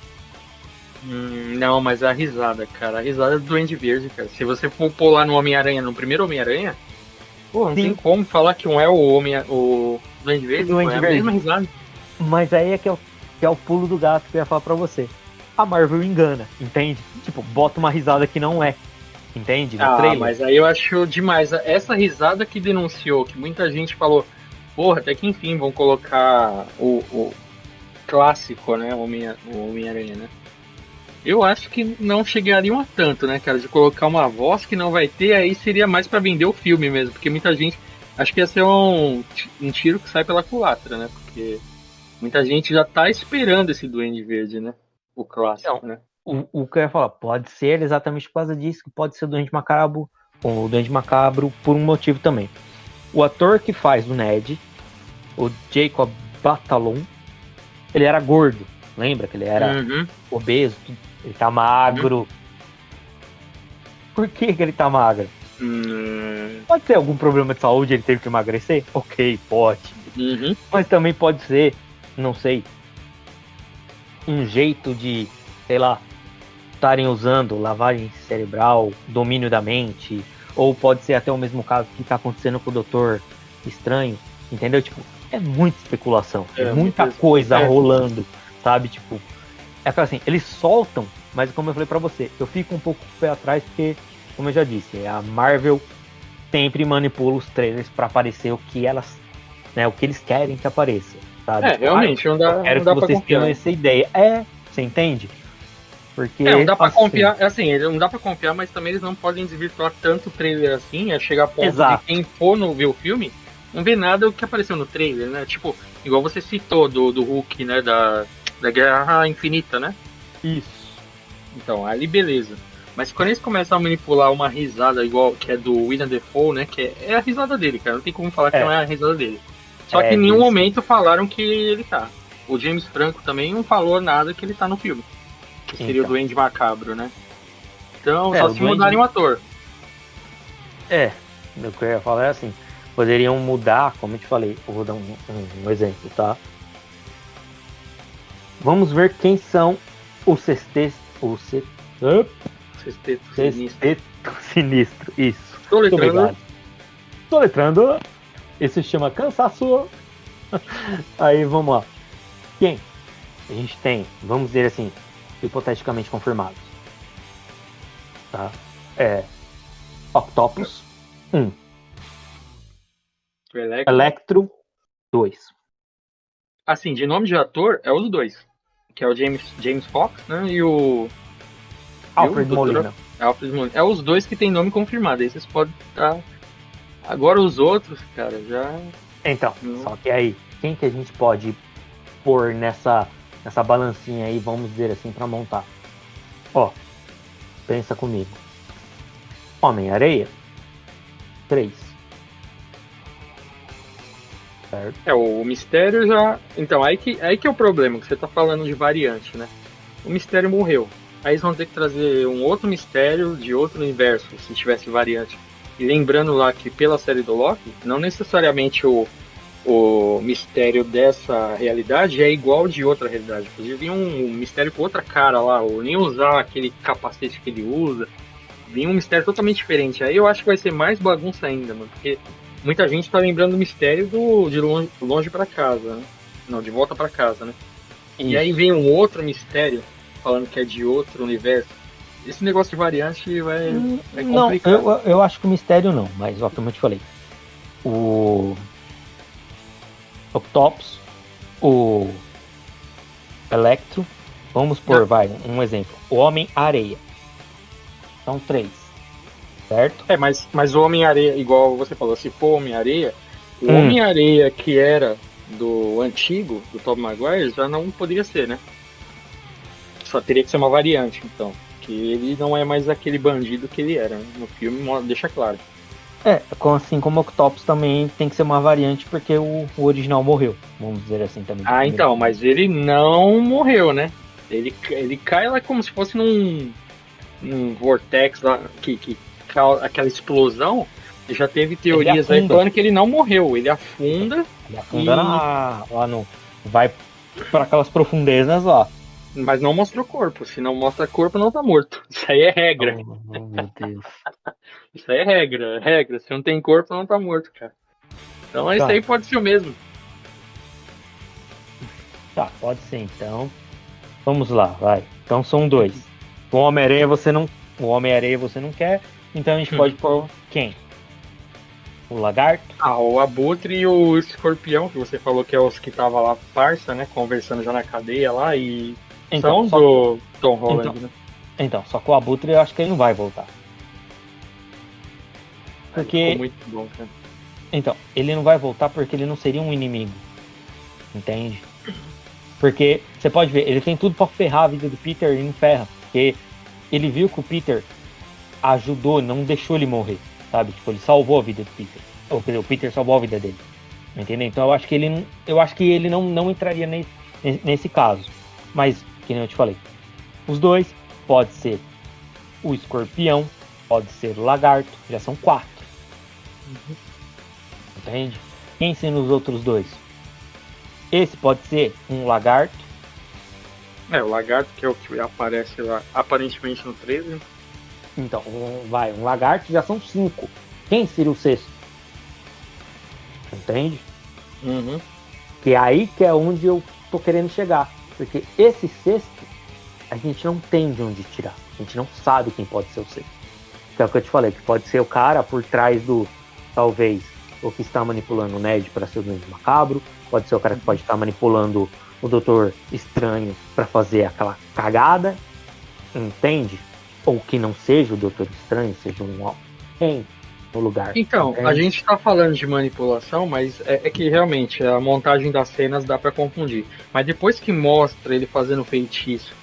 Não, mas a risada, cara. A risada do Duende Verde, cara. Se você for pôr lá no Homem-Aranha, no primeiro Homem-Aranha, pô, não tem como falar que um é o Duende Verde. O Duende é a Verde. mesma risada. Mas aí que é o pulo do gato que eu ia falar pra você. A Marvel engana, entende? Tipo, bota uma risada que não é. Entende? No trailer. Mas aí eu acho demais. Essa risada que denunciou, que muita gente falou, porra, até que enfim vão colocar o clássico, né? O Homem-Aranha, né? Eu acho que não chegariam a tanto, né, cara? De colocar uma voz que não vai ter, aí seria mais pra vender o filme mesmo. Porque muita gente. Acho que ia ser um tiro que sai pela culatra, né? Porque muita gente já tá esperando esse Duende Verde, né? O clássico, Não. né? O que eu ia falar, pode ser exatamente por causa disso, que pode ser o Duende Macabro, ou o Duende Macabro por um motivo também. O ator que faz o Ned, o Jacob Batalon, ele era gordo, lembra que ele era obeso, ele tá magro. Por que ele tá magro? Pode ser algum problema de saúde, ele teve que emagrecer? Ok, pode. Mas também pode ser, não sei, um jeito de, sei lá, estarem usando lavagem cerebral, domínio da mente, ou pode ser até o mesmo caso que tá acontecendo com o Doutor Estranho, entendeu? Tipo, é muita especulação, é muita coisa rolando, sabe? Tipo, é assim, eles soltam, mas como eu falei pra você, eu fico um pouco com o pé atrás porque, como eu já disse, a Marvel sempre manipula os trailers pra aparecer o que elas, né, o que eles querem que apareça, sabe? Tipo, realmente, não dá, quero não dá que pra vocês confiar. tenham essa ideia. Você entende? Porque não dá pra confiar, assim, não dá pra confiar, mas também eles não podem desvirtuar tanto o trailer assim, a chegar a ponto de quem for ver o filme, não vê nada do que apareceu no trailer, né? Tipo, igual você citou do Hulk, né, da Guerra Infinita, né? Isso. Então, ali beleza. Mas quando eles começam a manipular uma risada igual que é do William Dafoe, né, que é a risada dele, cara, não tem como falar que não é a risada dele. Só que em nenhum momento falaram que ele tá. O James Franco também não falou nada que ele tá no filme. Que seria o Duende Macabro, né? Então, só se mudarem o ator. O que eu ia falar é assim, poderiam mudar, como eu te falei, eu vou dar um exemplo, tá? Vamos ver quem são os Sexteto Sinistro, isso. Tô letrando. Esse se chama Cansaço. Aí, vamos lá. Quem? A gente tem, vamos dizer assim, hipoteticamente confirmados. Tá? Octopus 1. Electro 2. Assim, de nome de ator, é os dois. Que é o James Fox, né? E o Alfred Molina. É os dois que tem nome confirmado. Aí vocês podem estar. Agora os outros, cara, já. Então, só que aí, quem que a gente pode pôr nessa balancinha aí, vamos dizer assim, pra montar? Ó, pensa comigo. Homem-Areia 3. Certo? O Mistério já. Então, aí que é o problema, que você tá falando de variante, né? O Mistério morreu. aí eles vão ter que trazer um outro mistério de outro universo, se tivesse variante. E lembrando lá que pela série do Loki, não necessariamente o mistério dessa realidade é igual de outra realidade. Inclusive vinha um mistério com outra cara lá, ou nem usar aquele capacete que ele usa. Vinha um mistério totalmente diferente. Aí eu acho que vai ser mais bagunça ainda, mano, porque muita gente tá lembrando o mistério de longe para casa, né? Não, de volta para casa, né? Isso. E aí vem um outro mistério falando que é de outro universo. Esse negócio de variante vai complicar. Não, eu acho que o mistério não, mas ó, como eu te falei, o Octopus, o Electro, vamos por, um exemplo, o Homem-Areia. São 3, certo? Mas o Homem-Areia, igual você falou, se for Homem-Areia, o Homem-Areia que era do antigo, do Tobey Maguire, já não poderia ser, né? Só teria que ser uma variante, então. Que ele não é mais aquele bandido que ele era, né? No filme deixa claro. Assim como o Octopus também tem que ser uma variante, porque o original morreu, vamos dizer assim também. Ah, então, mas ele não morreu, né? Ele cai lá como se fosse num vortex lá, que aquela explosão. Já teve teorias aí falando que ele não morreu, ele afunda. Ele afunda lá no. Vai para aquelas profundezas lá. Mas não mostrou corpo. Se não mostra corpo, não tá morto. Isso aí é regra. Oh, meu Deus. Isso aí é regra. Regra. Se não tem corpo, não tá morto, cara. Então isso aí pode ser o mesmo. Tá, pode ser então. Vamos lá, vai. Então são 2. O Homem-Aranha você não quer. Então a gente pode pôr quem? O Lagarto? O Abutre e o Escorpião, que você falou que é os que tava lá parça, né? Conversando já na cadeia lá e... Então, são do Tom Holland, né? Então, só que o Abutre eu acho que ele não vai voltar. Porque... Ficou muito bom, cara. Então, ele não vai voltar porque ele não seria um inimigo. Entende? Porque, você pode ver, ele tem tudo pra ferrar a vida do Peter e não ferra. Porque ele viu que o Peter ajudou, não deixou ele morrer, sabe? Tipo, ele salvou a vida do Peter. Ou quer dizer, o Peter salvou a vida dele. Entendeu? Então eu acho que ele não entraria nesse caso. Mas, que nem eu te falei, os 2, pode ser o Escorpião, pode ser o Lagarto, já são 4. Entende? Quem são os outros 2? Esse pode ser um Lagarto. O Lagarto que é o que aparece lá, aparentemente no 13. Então, um Lagarto já são 5. Quem seria o 6º? Entende? Que é aí que é onde eu tô querendo chegar. Porque esse 6º, a gente não tem de onde tirar. A gente não sabe quem pode ser o 6º. Que é o que eu te falei, que pode ser o cara por trás do, talvez, o que está manipulando o Ned para ser o Duende Macabro. Pode ser o cara que pode estar manipulando o Doutor Estranho para fazer aquela cagada. Entende? Ou que não seja o Doutor Estranho, seja alguém no lugar. Então, entende? A gente tá falando de manipulação, mas é que realmente a montagem das cenas dá para confundir. Mas depois que mostra ele fazendo feitiço,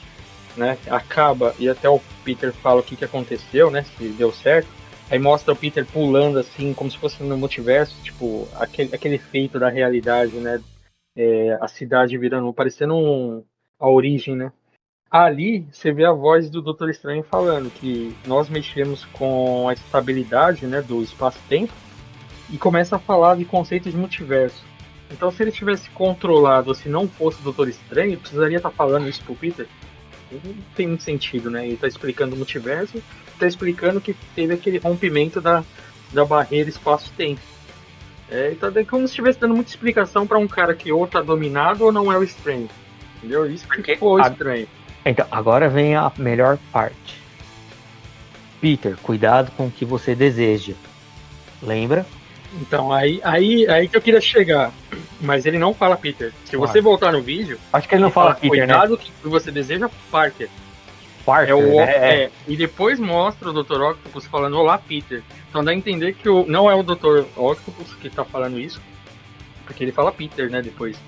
né, acaba, e até o Peter fala o que aconteceu, né, se deu certo, aí mostra o Peter pulando assim, como se fosse no multiverso, tipo, aquele efeito da realidade, né, a cidade virando, parecendo a origem, né. Ali você vê a voz do Doutor Estranho falando que nós mexemos com a estabilidade, né, do espaço-tempo e começa a falar de conceitos de multiverso. Então, se ele tivesse controlado, se não fosse o Doutor Estranho, ele precisaria estar falando isso pro Peter? Não tem muito sentido, né? Ele está explicando o multiverso, está explicando que teve aquele rompimento da barreira espaço-tempo. Então é como se estivesse dando muita explicação para um cara que ou está dominado ou não é o Estranho. Entendeu? Isso que ficou estranho. Então, agora vem a melhor parte. Peter, cuidado com o que você deseja. Lembra? Então, aí que eu queria chegar. Mas ele não fala Peter. Se você voltar no vídeo... Acho que ele não fala Peter, cuidado, né? que você deseja Parker. Parker, E depois mostra o Dr. Octopus falando olá, Peter. Então dá a entender que não é o Dr. Octopus que tá falando isso. Porque ele fala Peter, né, depois.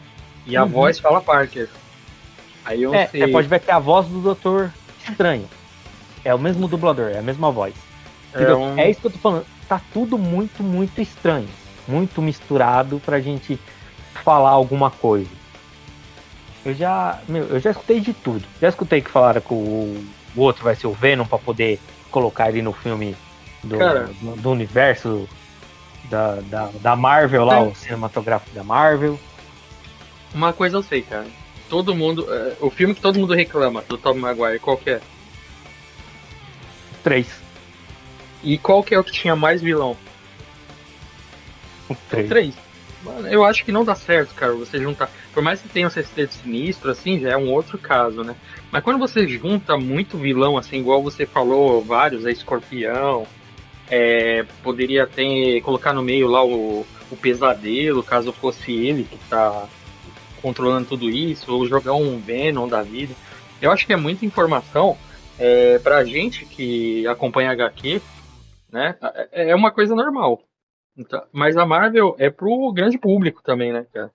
E a voz fala Parker. Aí eu sei. Você pode ver que é a voz do Doutor Estranho. É o mesmo dublador, é a mesma voz. É isso que eu tô falando. Tá tudo muito, muito estranho. Muito misturado pra gente falar alguma coisa. Eu já escutei de tudo. Já escutei que falaram que o o outro vai ser o Venom pra poder colocar ele no filme do universo da Marvel lá, o cinematográfico da Marvel. Uma coisa eu sei, cara. Todo mundo. O filme que todo mundo reclama do Tobey Maguire, qual que é? 3. E qual que é o que tinha mais vilão? O 3. Mano, eu acho que não dá certo, cara, você juntar. Por mais que tenha um Sexteto Sinistro, assim, já é um outro caso, né? Mas quando você junta muito vilão, assim, igual você falou, vários, Escorpião, poderia ter, colocar no meio lá o Pesadelo, caso fosse ele que tá controlando tudo isso, ou jogar um Venom da vida. Eu acho que é muita informação pra gente que acompanha HQ, né? É uma coisa normal. Então, mas a Marvel é pro grande público também, né, cara?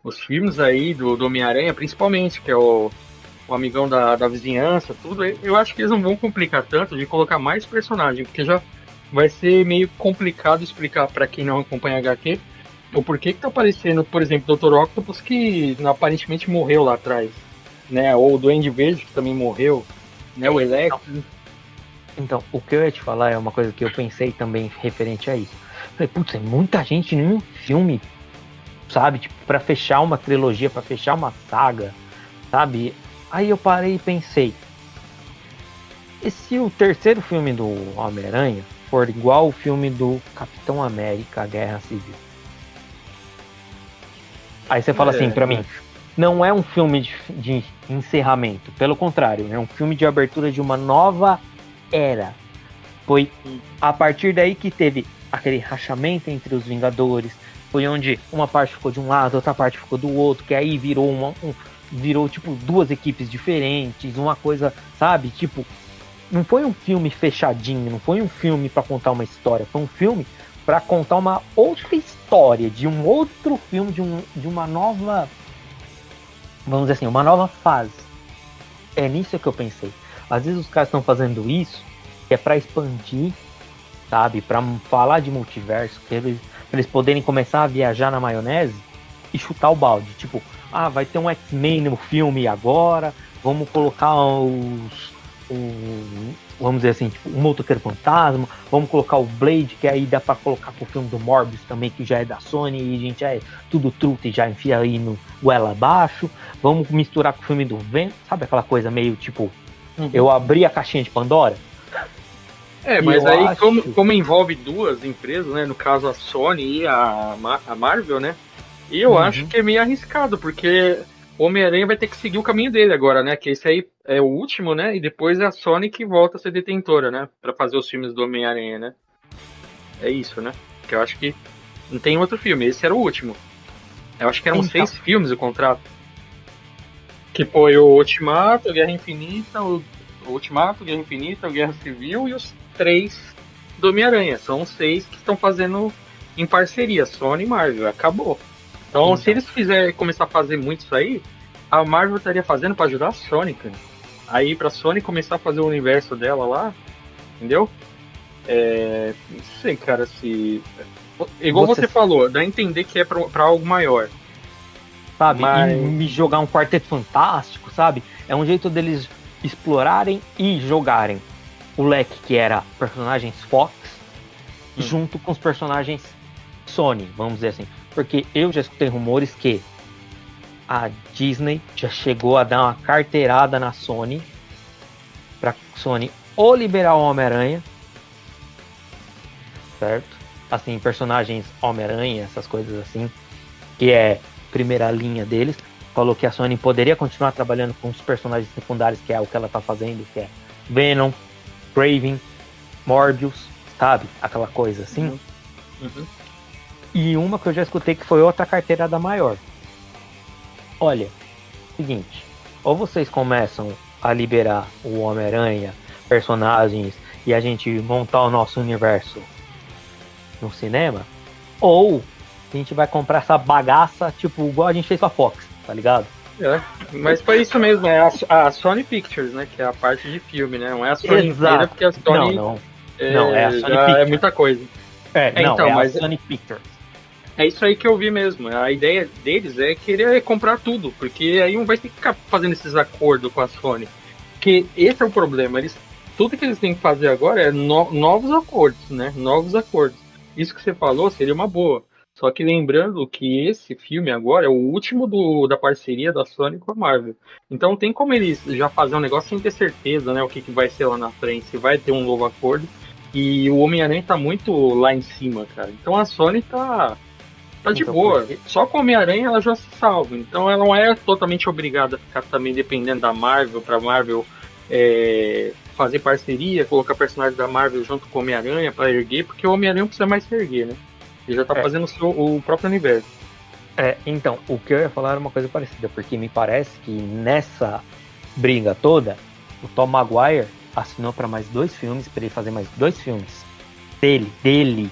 Os filmes aí do Homem-Aranha, principalmente, que é o amigão da vizinhança, tudo, eu acho que eles não vão complicar tanto de colocar mais personagem, porque já vai ser meio complicado explicar pra quem não acompanha HQ o porquê que tá aparecendo, por exemplo, Dr. Octopus, que aparentemente morreu lá atrás, né? Ou o Duende Verde, que também morreu, né? O Electro. Então, o que eu ia te falar é uma coisa que eu pensei também referente a isso. Falei, putz, tem muita gente em um filme, sabe? Tipo, pra fechar uma trilogia, pra fechar uma saga, sabe? Aí eu parei e pensei, e se o terceiro filme do Homem-Aranha for igual o filme do Capitão América, Guerra Civil? Aí você fala assim pra mim, não é um filme de encerramento, pelo contrário, é um filme de abertura de uma nova era. Foi a partir daí que teve aquele rachamento entre os Vingadores, foi onde uma parte ficou de um lado, outra parte ficou do outro, que aí virou tipo duas equipes diferentes, uma coisa, sabe? Tipo, não foi um filme fechadinho, não foi um filme para contar uma história, foi um filme para contar uma outra história, de um outro filme, de uma nova, vamos dizer assim, uma nova fase. É nisso que eu pensei. Às vezes os caras estão fazendo isso que é para expandir, sabe? Para falar de multiverso, pra eles poderem começar a viajar na maionese e chutar o balde. Tipo, vai ter um X-Men no filme agora, vamos colocar vamos dizer assim, tipo, um motoqueiro fantasma, vamos colocar o Blade, que aí dá pra colocar pro filme do Morbius também, que já é da Sony, e a gente é tudo truta e já enfia aí no goela abaixo, vamos misturar com o filme do Venom, sabe aquela coisa meio tipo, eu abri a caixinha de Pandora? Mas aí como envolve duas empresas, né, no caso a Sony e a Marvel, né, e eu acho que é meio arriscado, porque o Homem-Aranha vai ter que seguir o caminho dele agora, né? Que esse aí é o último, né? E depois é a Sony que volta a ser detentora, né? Pra fazer os filmes do Homem-Aranha, né? É isso, né? Que eu acho que não tem outro filme. Esse era o último. Eu acho que eram 6 filmes o contrato. Que foi o Ultimato, a Guerra Infinita, o Ultimato, Guerra Infinita, a Guerra Civil e os 3 do Homem-Aranha. São 6 que estão fazendo em parceria, Sony e Marvel. Acabou. Então, se eles começar a fazer muito isso aí, a Marvel estaria fazendo pra ajudar a Sony, cara. Aí pra Sony começar a fazer o universo dela lá, entendeu? Não sei, cara, se... Igual você falou, dá a entender que é pra algo maior. Sabe, e me jogar um Quarteto Fantástico, sabe? É um jeito deles explorarem e jogarem o leque que era personagens Fox junto com os personagens Sony, vamos dizer assim. Porque eu já escutei rumores que a Disney já chegou a dar uma carteirada na Sony pra Sony ou liberar o Homem-Aranha, certo? Assim, personagens Homem-Aranha, essas coisas assim, que é primeira linha deles. Falou que a Sony poderia continuar trabalhando com os personagens secundários, que é o que ela tá fazendo, que é Venom, Kraven, Morbius, sabe? Aquela coisa assim. E uma que eu já escutei que foi outra carteirada maior. Olha, seguinte, ou vocês começam a liberar o Homem-Aranha, personagens, e a gente montar o nosso universo no cinema, ou a gente vai comprar essa bagaça, tipo, igual a gente fez com a Fox, tá ligado? Mas foi isso mesmo, é a Sony Pictures, né, que é a parte de filme, né, não é a Sony inteira, porque a Sony não, é a Sony Pictures. É muita coisa. Mas a Sony Pictures. É isso aí que eu vi mesmo. A ideia deles é querer comprar tudo, porque aí não vai ter que ficar fazendo esses acordos com a Sony. Porque esse é o problema. Tudo que eles têm que fazer agora é novos acordos, né? Novos acordos. Isso que você falou seria uma boa. Só que lembrando que esse filme agora é o último da parceria da Sony com a Marvel. Então tem como eles já fazer um negócio sem ter certeza, né? O que vai ser lá na frente, se vai ter um novo acordo. E o Homem-Aranha tá muito lá em cima, cara. Então a Sony tá de boa. Só com o Homem-Aranha ela já se salva. Então ela não é totalmente obrigada a ficar também dependendo da Marvel, pra Marvel fazer parceria, colocar personagens da Marvel junto com o Homem-Aranha pra erguer, porque o Homem-Aranha não precisa mais se erguer, né? Ele já tá fazendo o próprio universo. Então, o que eu ia falar era uma coisa parecida, porque me parece que nessa briga toda, o Tom Maguire assinou para mais 2 filmes, para ele fazer mais 2 filmes dele.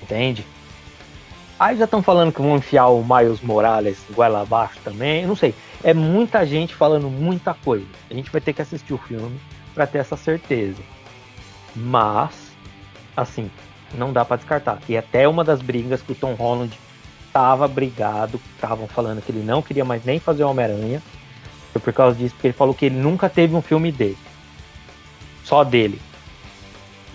Entende? Aí já estão falando que vão enfiar o Miles Morales goela abaixo também, eu não sei. É muita gente falando muita coisa. A gente vai ter que assistir o filme para ter essa certeza. Mas, assim, não dá para descartar. E até uma das brigas que o Tom Holland estava brigado, estavam falando que ele não queria mais nem fazer o Homem-Aranha, foi por causa disso, porque ele falou que ele nunca teve um filme dele. Só dele.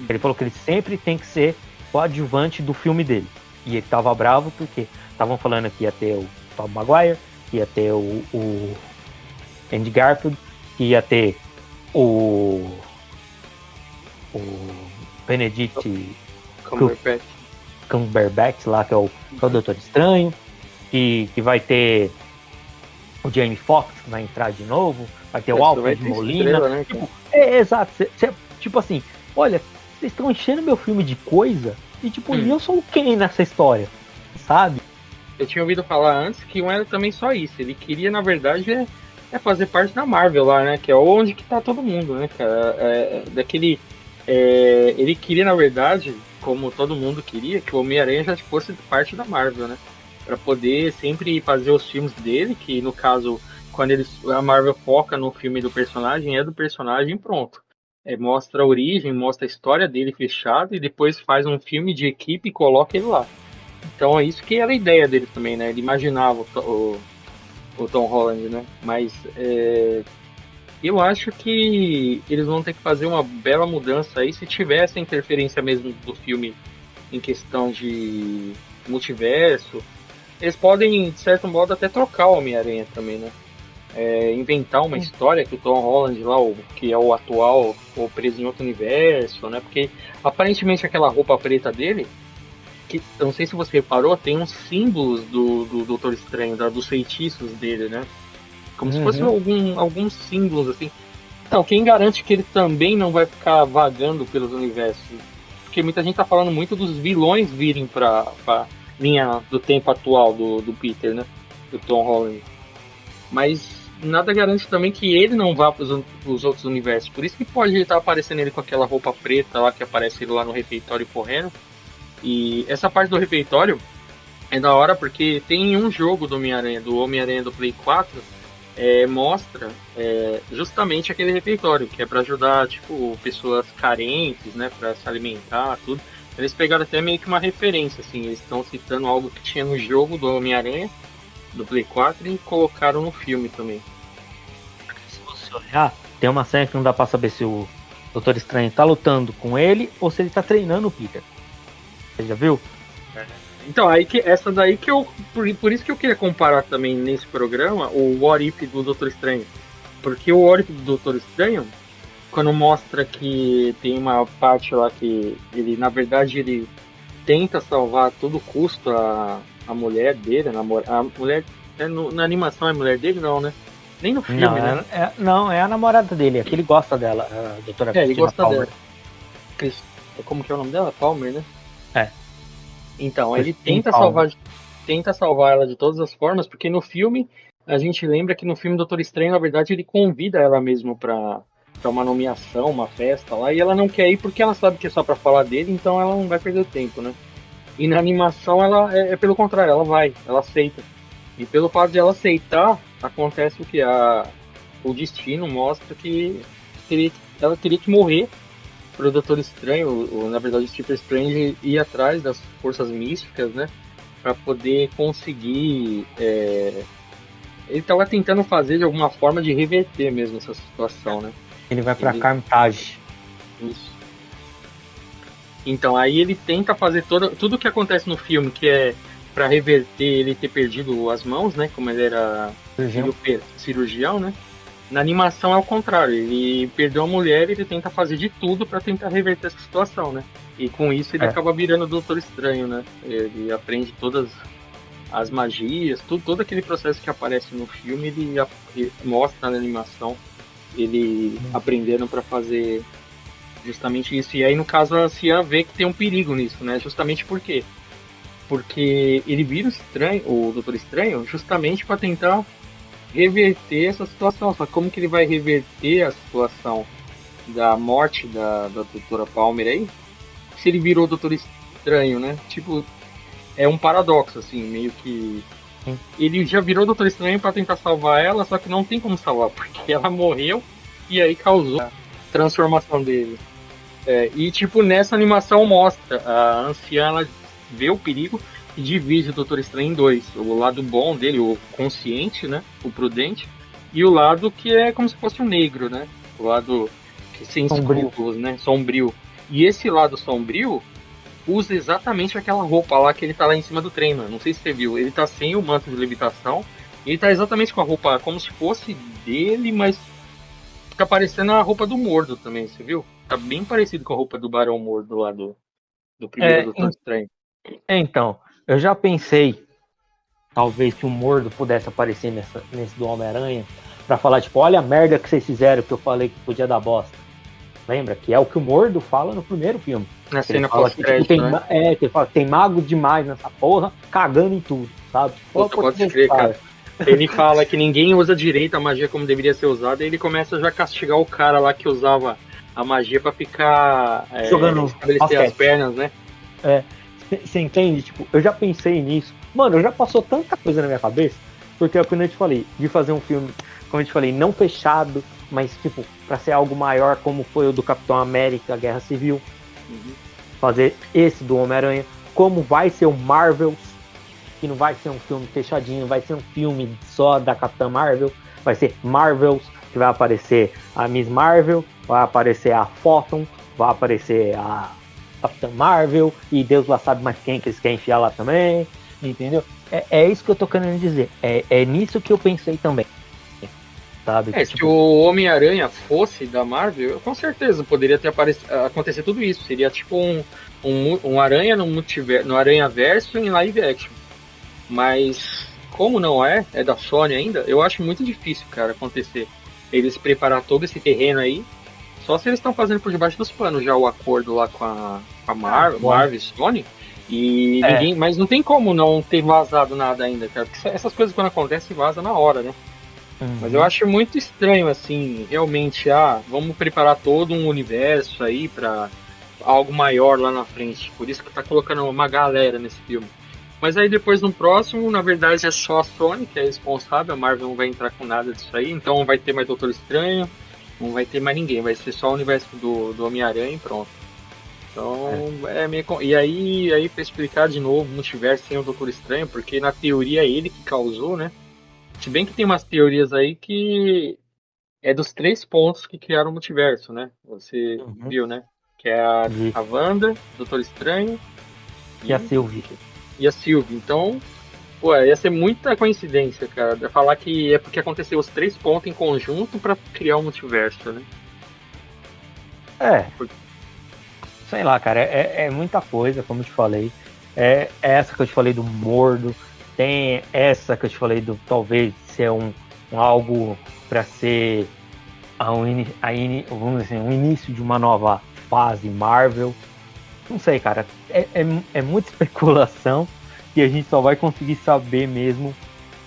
Ele falou que ele sempre tem que ser o adjuvante do filme dele. E ele tava bravo porque estavam falando que ia ter o Tom Maguire, que ia ter o Andy Garfield, que ia ter o Benedict Cumberbatch lá, que é o Doutor Estranho, que vai ter o Jamie Foxx, que vai entrar de novo, vai ter o Alfred Molina. Estrela, né, exato. Tipo assim, olha, vocês estão enchendo meu filme de coisa e tipo, eu sou quem nessa história, sabe? Eu tinha ouvido falar antes que não era também só isso. Ele queria, na verdade, fazer parte da Marvel lá, né? Que é onde que tá todo mundo, né, cara? Ele queria, na verdade, como todo mundo queria, que o Homem-Aranha já fosse parte da Marvel, né? Pra poder sempre fazer os filmes dele, que no caso, quando a Marvel foca no filme do personagem, é do personagem pronto. Mostra a origem, mostra a história dele fechada e depois faz um filme de equipe e coloca ele lá. Então é isso que era a ideia dele também, né? Ele imaginava o Tom Holland, né? Mas eu acho que eles vão ter que fazer uma bela mudança aí se tiver essa interferência mesmo do filme em questão de multiverso. Eles podem, de certo modo, até trocar o Homem-Aranha também, né? Inventar uma história que o Tom Holland lá, que é o atual, ou preso em outro universo, né? Porque aparentemente aquela roupa preta dele, que eu não sei se você reparou, tem uns símbolos do Doutor Estranho, dos feitiços dele, né? Como se fossem alguns símbolos, assim. Então, quem garante que ele também não vai ficar vagando pelos universos? Porque muita gente tá falando muito dos vilões virem pra linha do tempo atual do Peter, né? Do Tom Holland. Mas nada garante também que ele não vá para os outros universos. Por isso que pode estar aparecendo ele com aquela roupa preta lá, que aparece ele lá no refeitório correndo. E essa parte do refeitório é da hora porque tem um jogo do Homem-Aranha do Play 4, mostra justamente aquele refeitório, que é para ajudar, tipo, pessoas carentes, né, para se alimentar, tudo. Eles pegaram até meio que uma referência, assim, eles estão citando algo que tinha no jogo do Homem-Aranha do Play 4 e colocaram no filme também. Se você olhar, tem uma cena que não dá pra saber se o Doutor Estranho tá lutando com ele ou se ele tá treinando o Peter. Você já viu? Então, essa daí que eu... Por isso que eu queria comparar também nesse programa o What If do Doutor Estranho. Porque o What If do Doutor Estranho, quando mostra que tem uma parte lá que ele, na verdade, ele tenta salvar a todo custo a mulher dele, a mulher, na animação é a mulher dele, não, né? Nem no filme, né? Não, é a namorada dele, é que ele gosta dela, a doutora Cristina ele gosta Palmer. Dela. Como que é o nome dela? Palmer, né? Então, ele tenta salvar ela de todas as formas, porque no filme, a gente lembra que no filme Doutor Estranho, na verdade, ele convida ela mesmo pra uma nomeação, uma festa lá, e ela não quer ir porque ela sabe que é só pra falar dele, então ela não vai perder tempo, né? E na animação ela é pelo contrário, ela aceita. E pelo fato de ela aceitar, acontece o que? O destino mostra que ela teria que morrer para o Doutor Estranho, na verdade o Stephen Strange, ir atrás das forças místicas, né? Para poder conseguir Ele tava tentando fazer de alguma forma de reverter mesmo essa situação, né? Ele vai pra Carthage. Isso. Então, aí ele tenta fazer tudo o que acontece no filme, que é pra reverter ele ter perdido as mãos, né? Como ele era cirurgião, né? Na animação é o contrário. Ele perdeu a mulher e ele tenta fazer de tudo pra tentar reverter essa situação, né? E com isso ele acaba virando o Doutor Estranho, né? Ele aprende todas as magias, todo aquele processo que aparece no filme, ele mostra na animação ele aprendendo pra fazer justamente isso. E aí, no caso, a Cian vê que tem um perigo nisso, né? Justamente por quê? Porque ele vira o Doutor Estranho justamente para tentar reverter essa situação. Só que como que ele vai reverter a situação da morte da Doutora Palmer aí? Se ele virou o Doutor Estranho, né? Tipo, é um paradoxo, assim, meio que... Ele já virou o Doutor Estranho para tentar salvar ela, só que não tem como salvar, porque ela morreu e aí causou a transformação dele. E, tipo, nessa animação mostra a anciã, ela vê o perigo e divide o Doutor Estranho em dois. O lado bom dele, o consciente, né? O prudente. E o lado que é como se fosse o negro, né? O lado que sem escrúpulos, né? Sombrio. E esse lado sombrio usa exatamente aquela roupa lá que ele tá lá em cima do trem, mano. Não sei se você viu. Ele tá sem o manto de levitação. Ele tá exatamente com a roupa como se fosse dele, mas fica parecendo a roupa do Mordo também, você viu? Tá bem parecido com a roupa do Barão Mordo lá do primeiro Doutor Estranho. Então, eu já pensei, talvez, que o Mordo pudesse aparecer nesse do Homem-Aranha, pra falar, tipo, olha a merda que vocês fizeram, que eu falei que podia dar bosta. Lembra? Que é o que o Mordo fala no primeiro filme. Na cena pós-crédito, né? Que ele fala que tem mago demais nessa porra, cagando em tudo, sabe? Pode crer, cara. Ele fala que ninguém usa direito a magia como deveria ser usada, e ele começa já a castigar o cara lá que usava a magia pra ficar... jogando estabelecer as pernas, né? Você entende? Tipo, eu já pensei nisso. Mano, já passou tanta coisa na minha cabeça, porque é o que eu te falei, de fazer um filme, como eu te falei, não fechado, mas, tipo, pra ser algo maior, como foi o do Capitão América, Guerra Civil. Fazer esse do Homem-Aranha, como vai ser o Marvels, que não vai ser um filme fechadinho, vai ser um filme só da Capitã Marvel, vai ser Marvels, que vai aparecer a Miss Marvel, vai aparecer a Photon, vai aparecer a Capitã Marvel, e Deus lá sabe mais quem que eles querem enfiar lá também, entendeu? É isso que eu tô querendo dizer, é nisso que eu pensei também. Sabe? Se o Homem-Aranha fosse da Marvel, com certeza poderia ter acontecer tudo isso. Seria tipo um Aranha no Aranha-Verso em live action. Mas, como não é da Sony ainda, eu acho muito difícil, cara, acontecer. Eles preparar todo esse terreno aí, só se eles estão fazendo por debaixo dos panos já o acordo lá com a Marvel e Sony. E ninguém, mas não tem como não ter vazado nada ainda, cara. Porque essas coisas quando acontecem, vaza na hora, né? Mas eu acho muito estranho, assim, realmente, vamos preparar todo um universo aí pra algo maior lá na frente. Por isso que tá colocando uma galera nesse filme. Mas aí depois no próximo, na verdade, é só a Sony que é responsável, a Marvel não vai entrar com nada disso aí, então não vai ter mais Doutor Estranho, não vai ter mais ninguém, vai ser só o universo do Homem-Aranha e pronto. Então, meio... E aí pra explicar de novo o multiverso sem o Doutor Estranho, porque na teoria é ele que causou, né? Se bem que tem umas teorias aí que é dos 3 pontos que criaram o multiverso, né? Você viu, né? Que é a Wanda, Doutor Estranho e a Sylvie. E a Sylvie. Então, ia ser muita coincidência, cara. Falar que é porque aconteceu os 3 pontos em conjunto pra criar o multiverso, né? Sei lá, cara. É muita coisa, como eu te falei. É essa que eu te falei do Mordo. Tem essa que eu te falei do talvez ser um algo para ser vamos dizer, um início de uma nova fase Marvel. Não sei, cara. É muita especulação e a gente só vai conseguir saber mesmo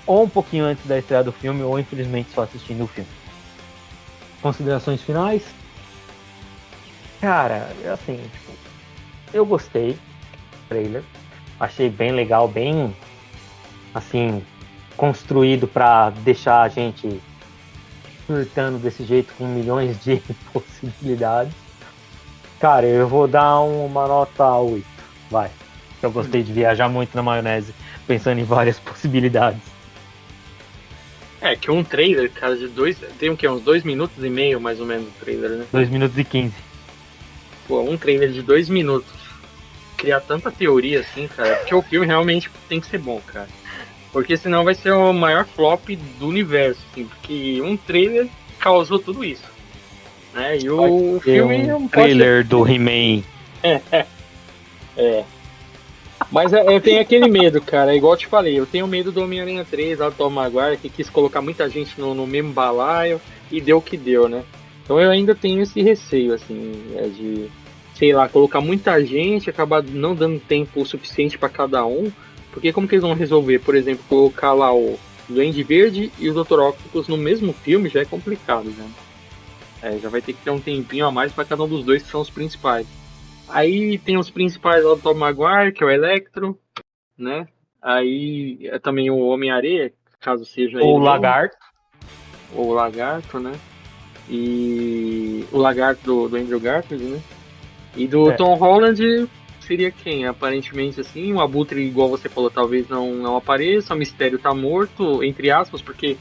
ou um pouquinho antes da estreia do filme ou infelizmente só assistindo o filme. Considerações finais? Cara, assim, tipo, eu gostei do trailer. Achei bem legal, bem assim, construído para deixar a gente surtando desse jeito com milhões de possibilidades. Cara, eu vou dar uma nota 8, vai. Eu gostei de viajar muito na maionese, pensando em várias possibilidades. É, que um trailer, cara, de tem o quê? Uns 2 minutos e meio, mais ou menos, o trailer, né? 2 minutos e 15. Pô, um trailer de 2 minutos. Criar tanta teoria assim, cara, porque o filme realmente tem que ser bom, cara. Porque senão vai ser o maior flop do universo, assim, porque um trailer causou tudo isso. Né? E o filme um trailer do He-Man. É. Mas eu tenho aquele medo, cara. Igual eu te falei, eu tenho medo do Homem-Aranha 3, lá do Tom Maguire, que quis colocar muita gente no mesmo balaio e deu o que deu, né? Então eu ainda tenho esse receio, assim, de, sei lá, colocar muita gente, acabar não dando tempo suficiente para cada um. Porque como que eles vão resolver? Por exemplo, colocar lá o Duende Verde e o Dr. Octopus no mesmo filme já é complicado, né? Já vai ter que ter um tempinho a mais para cada um dos dois que são os principais. Aí tem os principais lá do Tom Maguire, que é o Electro, né? Aí é também o Homem-Areia, caso seja ele. Ou o Lagarto. Ou o Lagarto, né? E o Lagarto do Andrew Garfield, né? E do Tom Holland seria quem? Aparentemente, assim, o Abutre, igual você falou, talvez não apareça, o Mistério tá morto, entre aspas, porque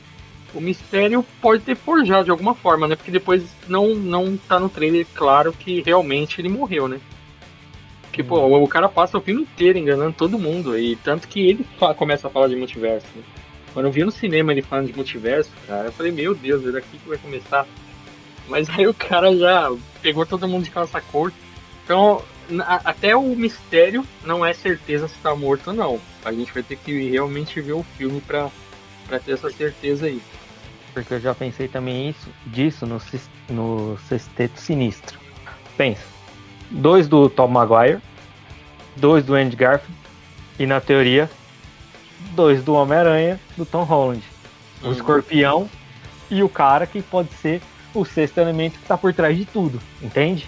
o Mistério pode ter forjado de alguma forma, né? Porque depois não tá no trailer claro que realmente ele morreu, né? Porque, pô, o cara passa o filme inteiro enganando todo mundo, e tanto que ele começa a falar de multiverso, né? Quando eu vi no cinema ele falando de multiverso, cara, eu falei, meu Deus, é daqui que vai começar. Mas aí o cara já pegou todo mundo de calça curta. Então, até o Mistério não é certeza se tá morto ou não. A gente vai ter que realmente ver o filme pra ter essa certeza aí. Porque eu já pensei também disso no Sexteto Sinistro. Pensa, 2 do Tom Maguire, 2 do Andrew Garfield e, na teoria, 2 do Homem-Aranha, do Tom Holland. O Escorpião e o cara que pode ser o sexto elemento que tá por trás de tudo, entende?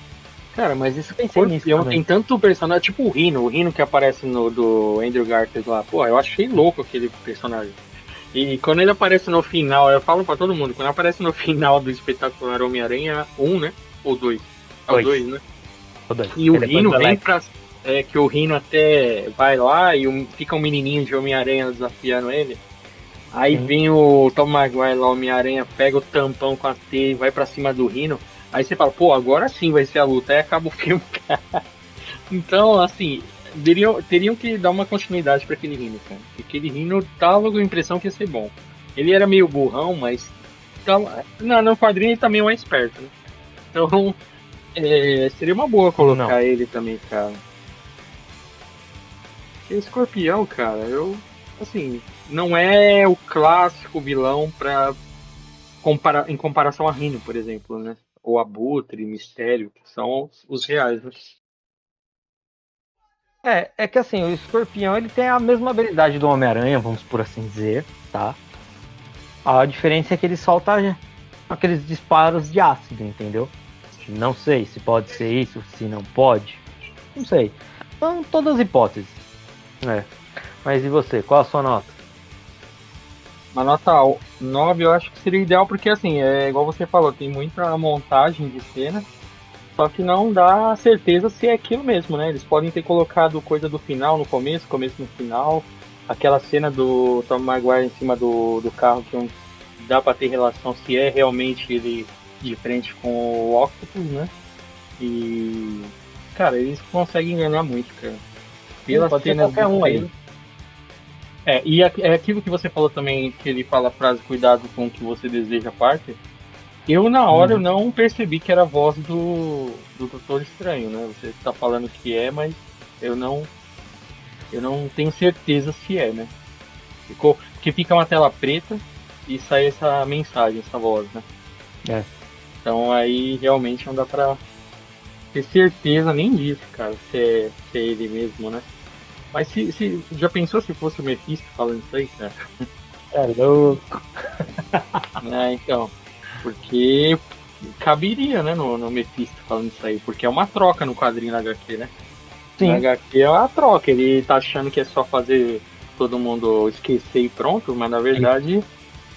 Cara, mas esse Escorpião tem tanto personagem, tipo o Rhino que aparece no do Andrew Garfield lá. Pô, eu achei louco aquele personagem. E quando ele aparece no final, eu falo pra todo mundo, quando aparece no final do Espetacular Homem-Aranha 1, né? Ou 2? É o 2, né? O 2. E o Rhino vem pra... que o Rhino até vai lá e fica um menininho de Homem-Aranha desafiando ele. Aí vem o Tom Maguire lá, Homem-Aranha, pega o tampão com a T e vai pra cima do Rhino. Aí você fala, pô, agora sim vai ser a luta. Aí acaba o filme, cara. Então, assim, teriam que dar uma continuidade pra aquele Rhino, cara. Porque aquele Rhino tava com a impressão que ia ser bom. Ele era meio burrão, mas... no quadrinho ele também é mais esperto, né? Então, seria uma boa colocar ele também, cara. Porque Escorpião, cara, assim, não é o clássico vilão em comparação a Rhino, por exemplo, né? Ou Abutre, Mistério, que são os reais, né? É que assim, o Escorpião ele tem a mesma habilidade do Homem-Aranha, vamos por assim dizer, tá? A diferença é que ele solta aqueles disparos de ácido, entendeu? Não sei se pode ser isso, se não pode. Não sei. São todas hipóteses. Mas e você? Qual a sua nota? Uma nota 9 eu acho que seria ideal, porque assim, igual você falou, tem muita montagem de cena, só que não dá certeza se é aquilo mesmo, né? Eles podem ter colocado coisa do final no começo no final, aquela cena do Tom Maguire em cima do carro que não dá pra ter relação se é realmente ele de frente com o Octopus, né? E... cara, eles conseguem enganar muito, cara. Pela cena qualquer um aí. E é aquilo que você falou também, que ele fala a frase, cuidado com o que você deseja, Parker. Eu, na hora, eu não percebi que era a voz do Doutor Estranho, né? Você está falando que é, mas eu não tenho certeza se é, né? Porque fica uma tela preta e sai essa mensagem, essa voz, né? Então aí realmente não dá pra ter certeza nem disso, cara, se é ele mesmo, né? Mas se já pensou se fosse o Mephisto falando isso aí, cara? É louco. Então, porque caberia, né, no Mephisto falando isso aí, porque é uma troca no quadrinho da HQ, né? Sim. Na HQ é uma troca, ele tá achando que é só fazer todo mundo esquecer e pronto, mas na verdade,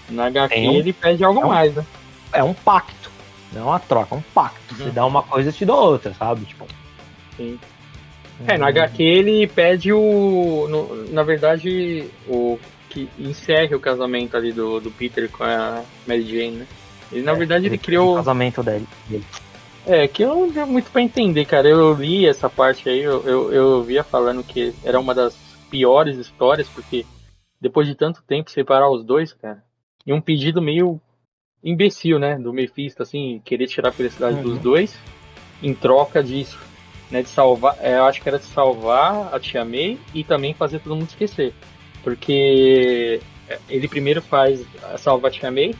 na HQ ele pede algo mais, né? É um pacto, não é uma troca, é um pacto. Você dá uma coisa, eu te dou outra, sabe? Tipo... Sim. Na HQ ele pede na verdade, o que encerre o casamento ali do Peter com a Mary Jane, né? Ele, na verdade, ele criou... O casamento dele. Que eu não deu muito pra entender, cara. Eu li essa parte aí, eu via falando que era uma das piores histórias, porque depois de tanto tempo separar os dois, cara, e um pedido meio imbecil, né, do Mephisto, assim, querer tirar a felicidade dos dois, em troca disso, né, de salvar, eu acho que era de salvar a Tia May e também fazer todo mundo esquecer, porque ele primeiro salva a Tia May,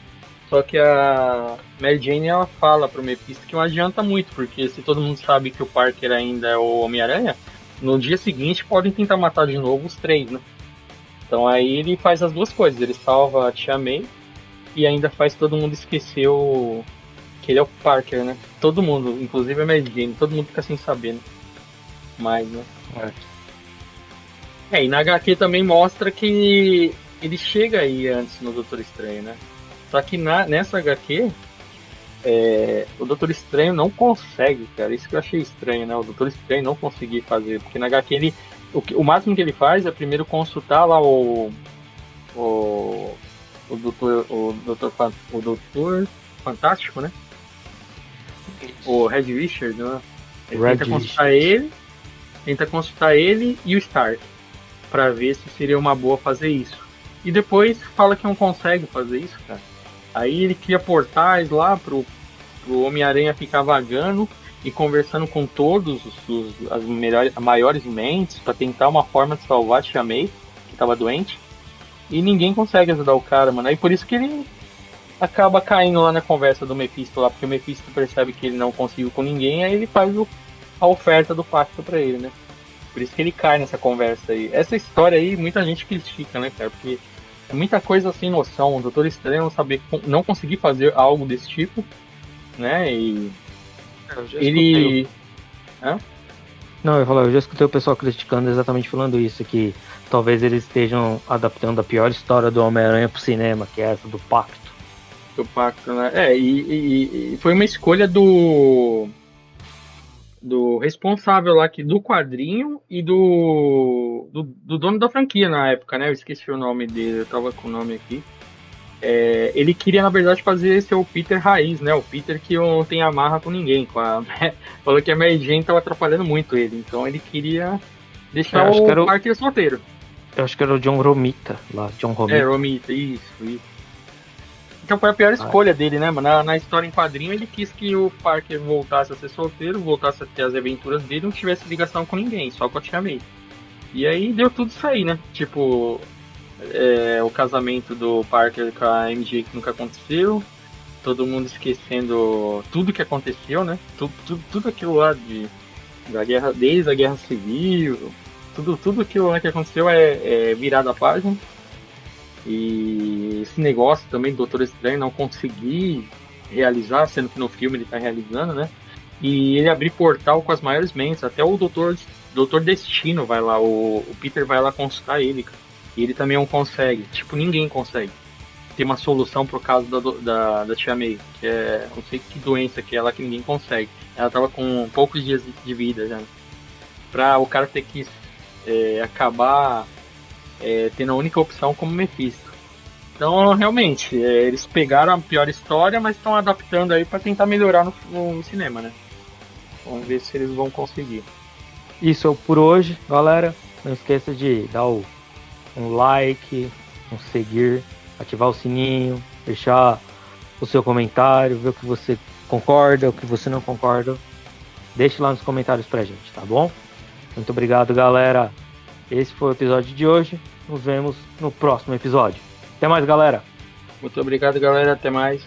só que a Mary Jane, ela fala pro Mephisto que não adianta muito, porque se todo mundo sabe que o Parker ainda é o Homem-Aranha, no dia seguinte podem tentar matar de novo os três, né? Então aí ele faz as duas coisas, ele salva a Tia May e ainda faz todo mundo esquecer que ele é o Parker, né? Todo mundo, inclusive a Mary Jane, todo mundo fica sem saber, né? Mas, né? E na HQ também mostra que ele chega aí antes no Doutor Estranho, né? Só que nessa HQ, o Doutor Estranho não consegue, cara. Isso que eu achei estranho, né? O Doutor Estranho não conseguir fazer. Porque na HQ o máximo que ele faz é primeiro consultar lá o Doutor Fantástico, né? O Red Richard, né? Ele tenta consultar ele e o Stark pra ver se seria uma boa fazer isso. E depois fala que não consegue fazer isso, cara. Aí ele cria portais lá pro Homem-Aranha ficar vagando e conversando com todos as maiores mentes para tentar uma forma de salvar a Tia May, que tava doente. E ninguém consegue ajudar o cara, mano. Aí por isso que ele acaba caindo lá na conversa do Mephisto lá, porque o Mephisto percebe que ele não conseguiu com ninguém, aí ele faz a oferta do pacto pra ele, né? Por isso que ele cai nessa conversa aí. Essa história aí, muita gente critica, né, cara? Porque é muita coisa sem noção. O Doutor Estranho não conseguir fazer algo desse tipo, né? E ele... Não, eu já escutei o pessoal criticando exatamente falando isso, que talvez eles estejam adaptando a pior história do Homem-Aranha pro cinema, que é essa do Pacto. Do Pacto, né? E foi uma escolha do responsável lá do quadrinho e do dono da franquia na época, né? Eu esqueci o nome dele, eu tava com o nome aqui. Ele queria, na verdade, fazer esse o Peter raiz, né? O Peter que não tem amarra com ninguém. Falou que a Mary Jane tava atrapalhando muito ele, então ele queria deixar o Parker solteiro. Eu acho que era o John Romita lá, John Romita. Romita, isso. Então foi a pior escolha dele, né, mano? Na história em quadrinho, ele quis que o Parker voltasse a ser solteiro, voltasse a ter as aventuras dele, não tivesse ligação com ninguém, só com a Tia May. E aí deu tudo isso aí, né? Tipo, o casamento do Parker com a MJ que nunca aconteceu, todo mundo esquecendo tudo que aconteceu, né? Tudo aquilo lá da guerra, desde a Guerra Civil, tudo aquilo lá que aconteceu é virado a página. E esse negócio também do Doutor Estranho não conseguir realizar, sendo que no filme ele tá realizando, né? E ele abrir portal com as maiores mentes, até o Doutor Destino vai lá, o Peter vai lá consultar ele, cara. E ele também não consegue, tipo, ninguém consegue ter uma solução pro caso da Tia May, que não sei que doença que é ela que ninguém consegue. Ela tava com poucos dias de vida já. Pra o cara ter que acabar tendo a única opção como Mephisto. Então, realmente, eles pegaram a pior história, mas estão adaptando aí para tentar melhorar no cinema, né? Vamos ver se eles vão conseguir. Isso por hoje, galera. Não esqueça de dar um like, um seguir, ativar o sininho, deixar o seu comentário, ver o que você concorda, o que você não concorda. Deixe lá nos comentários pra gente, tá bom? Muito obrigado, galera. Esse foi o episódio de hoje. Nos vemos no próximo episódio. Até mais, galera. Muito obrigado, galera. Até mais.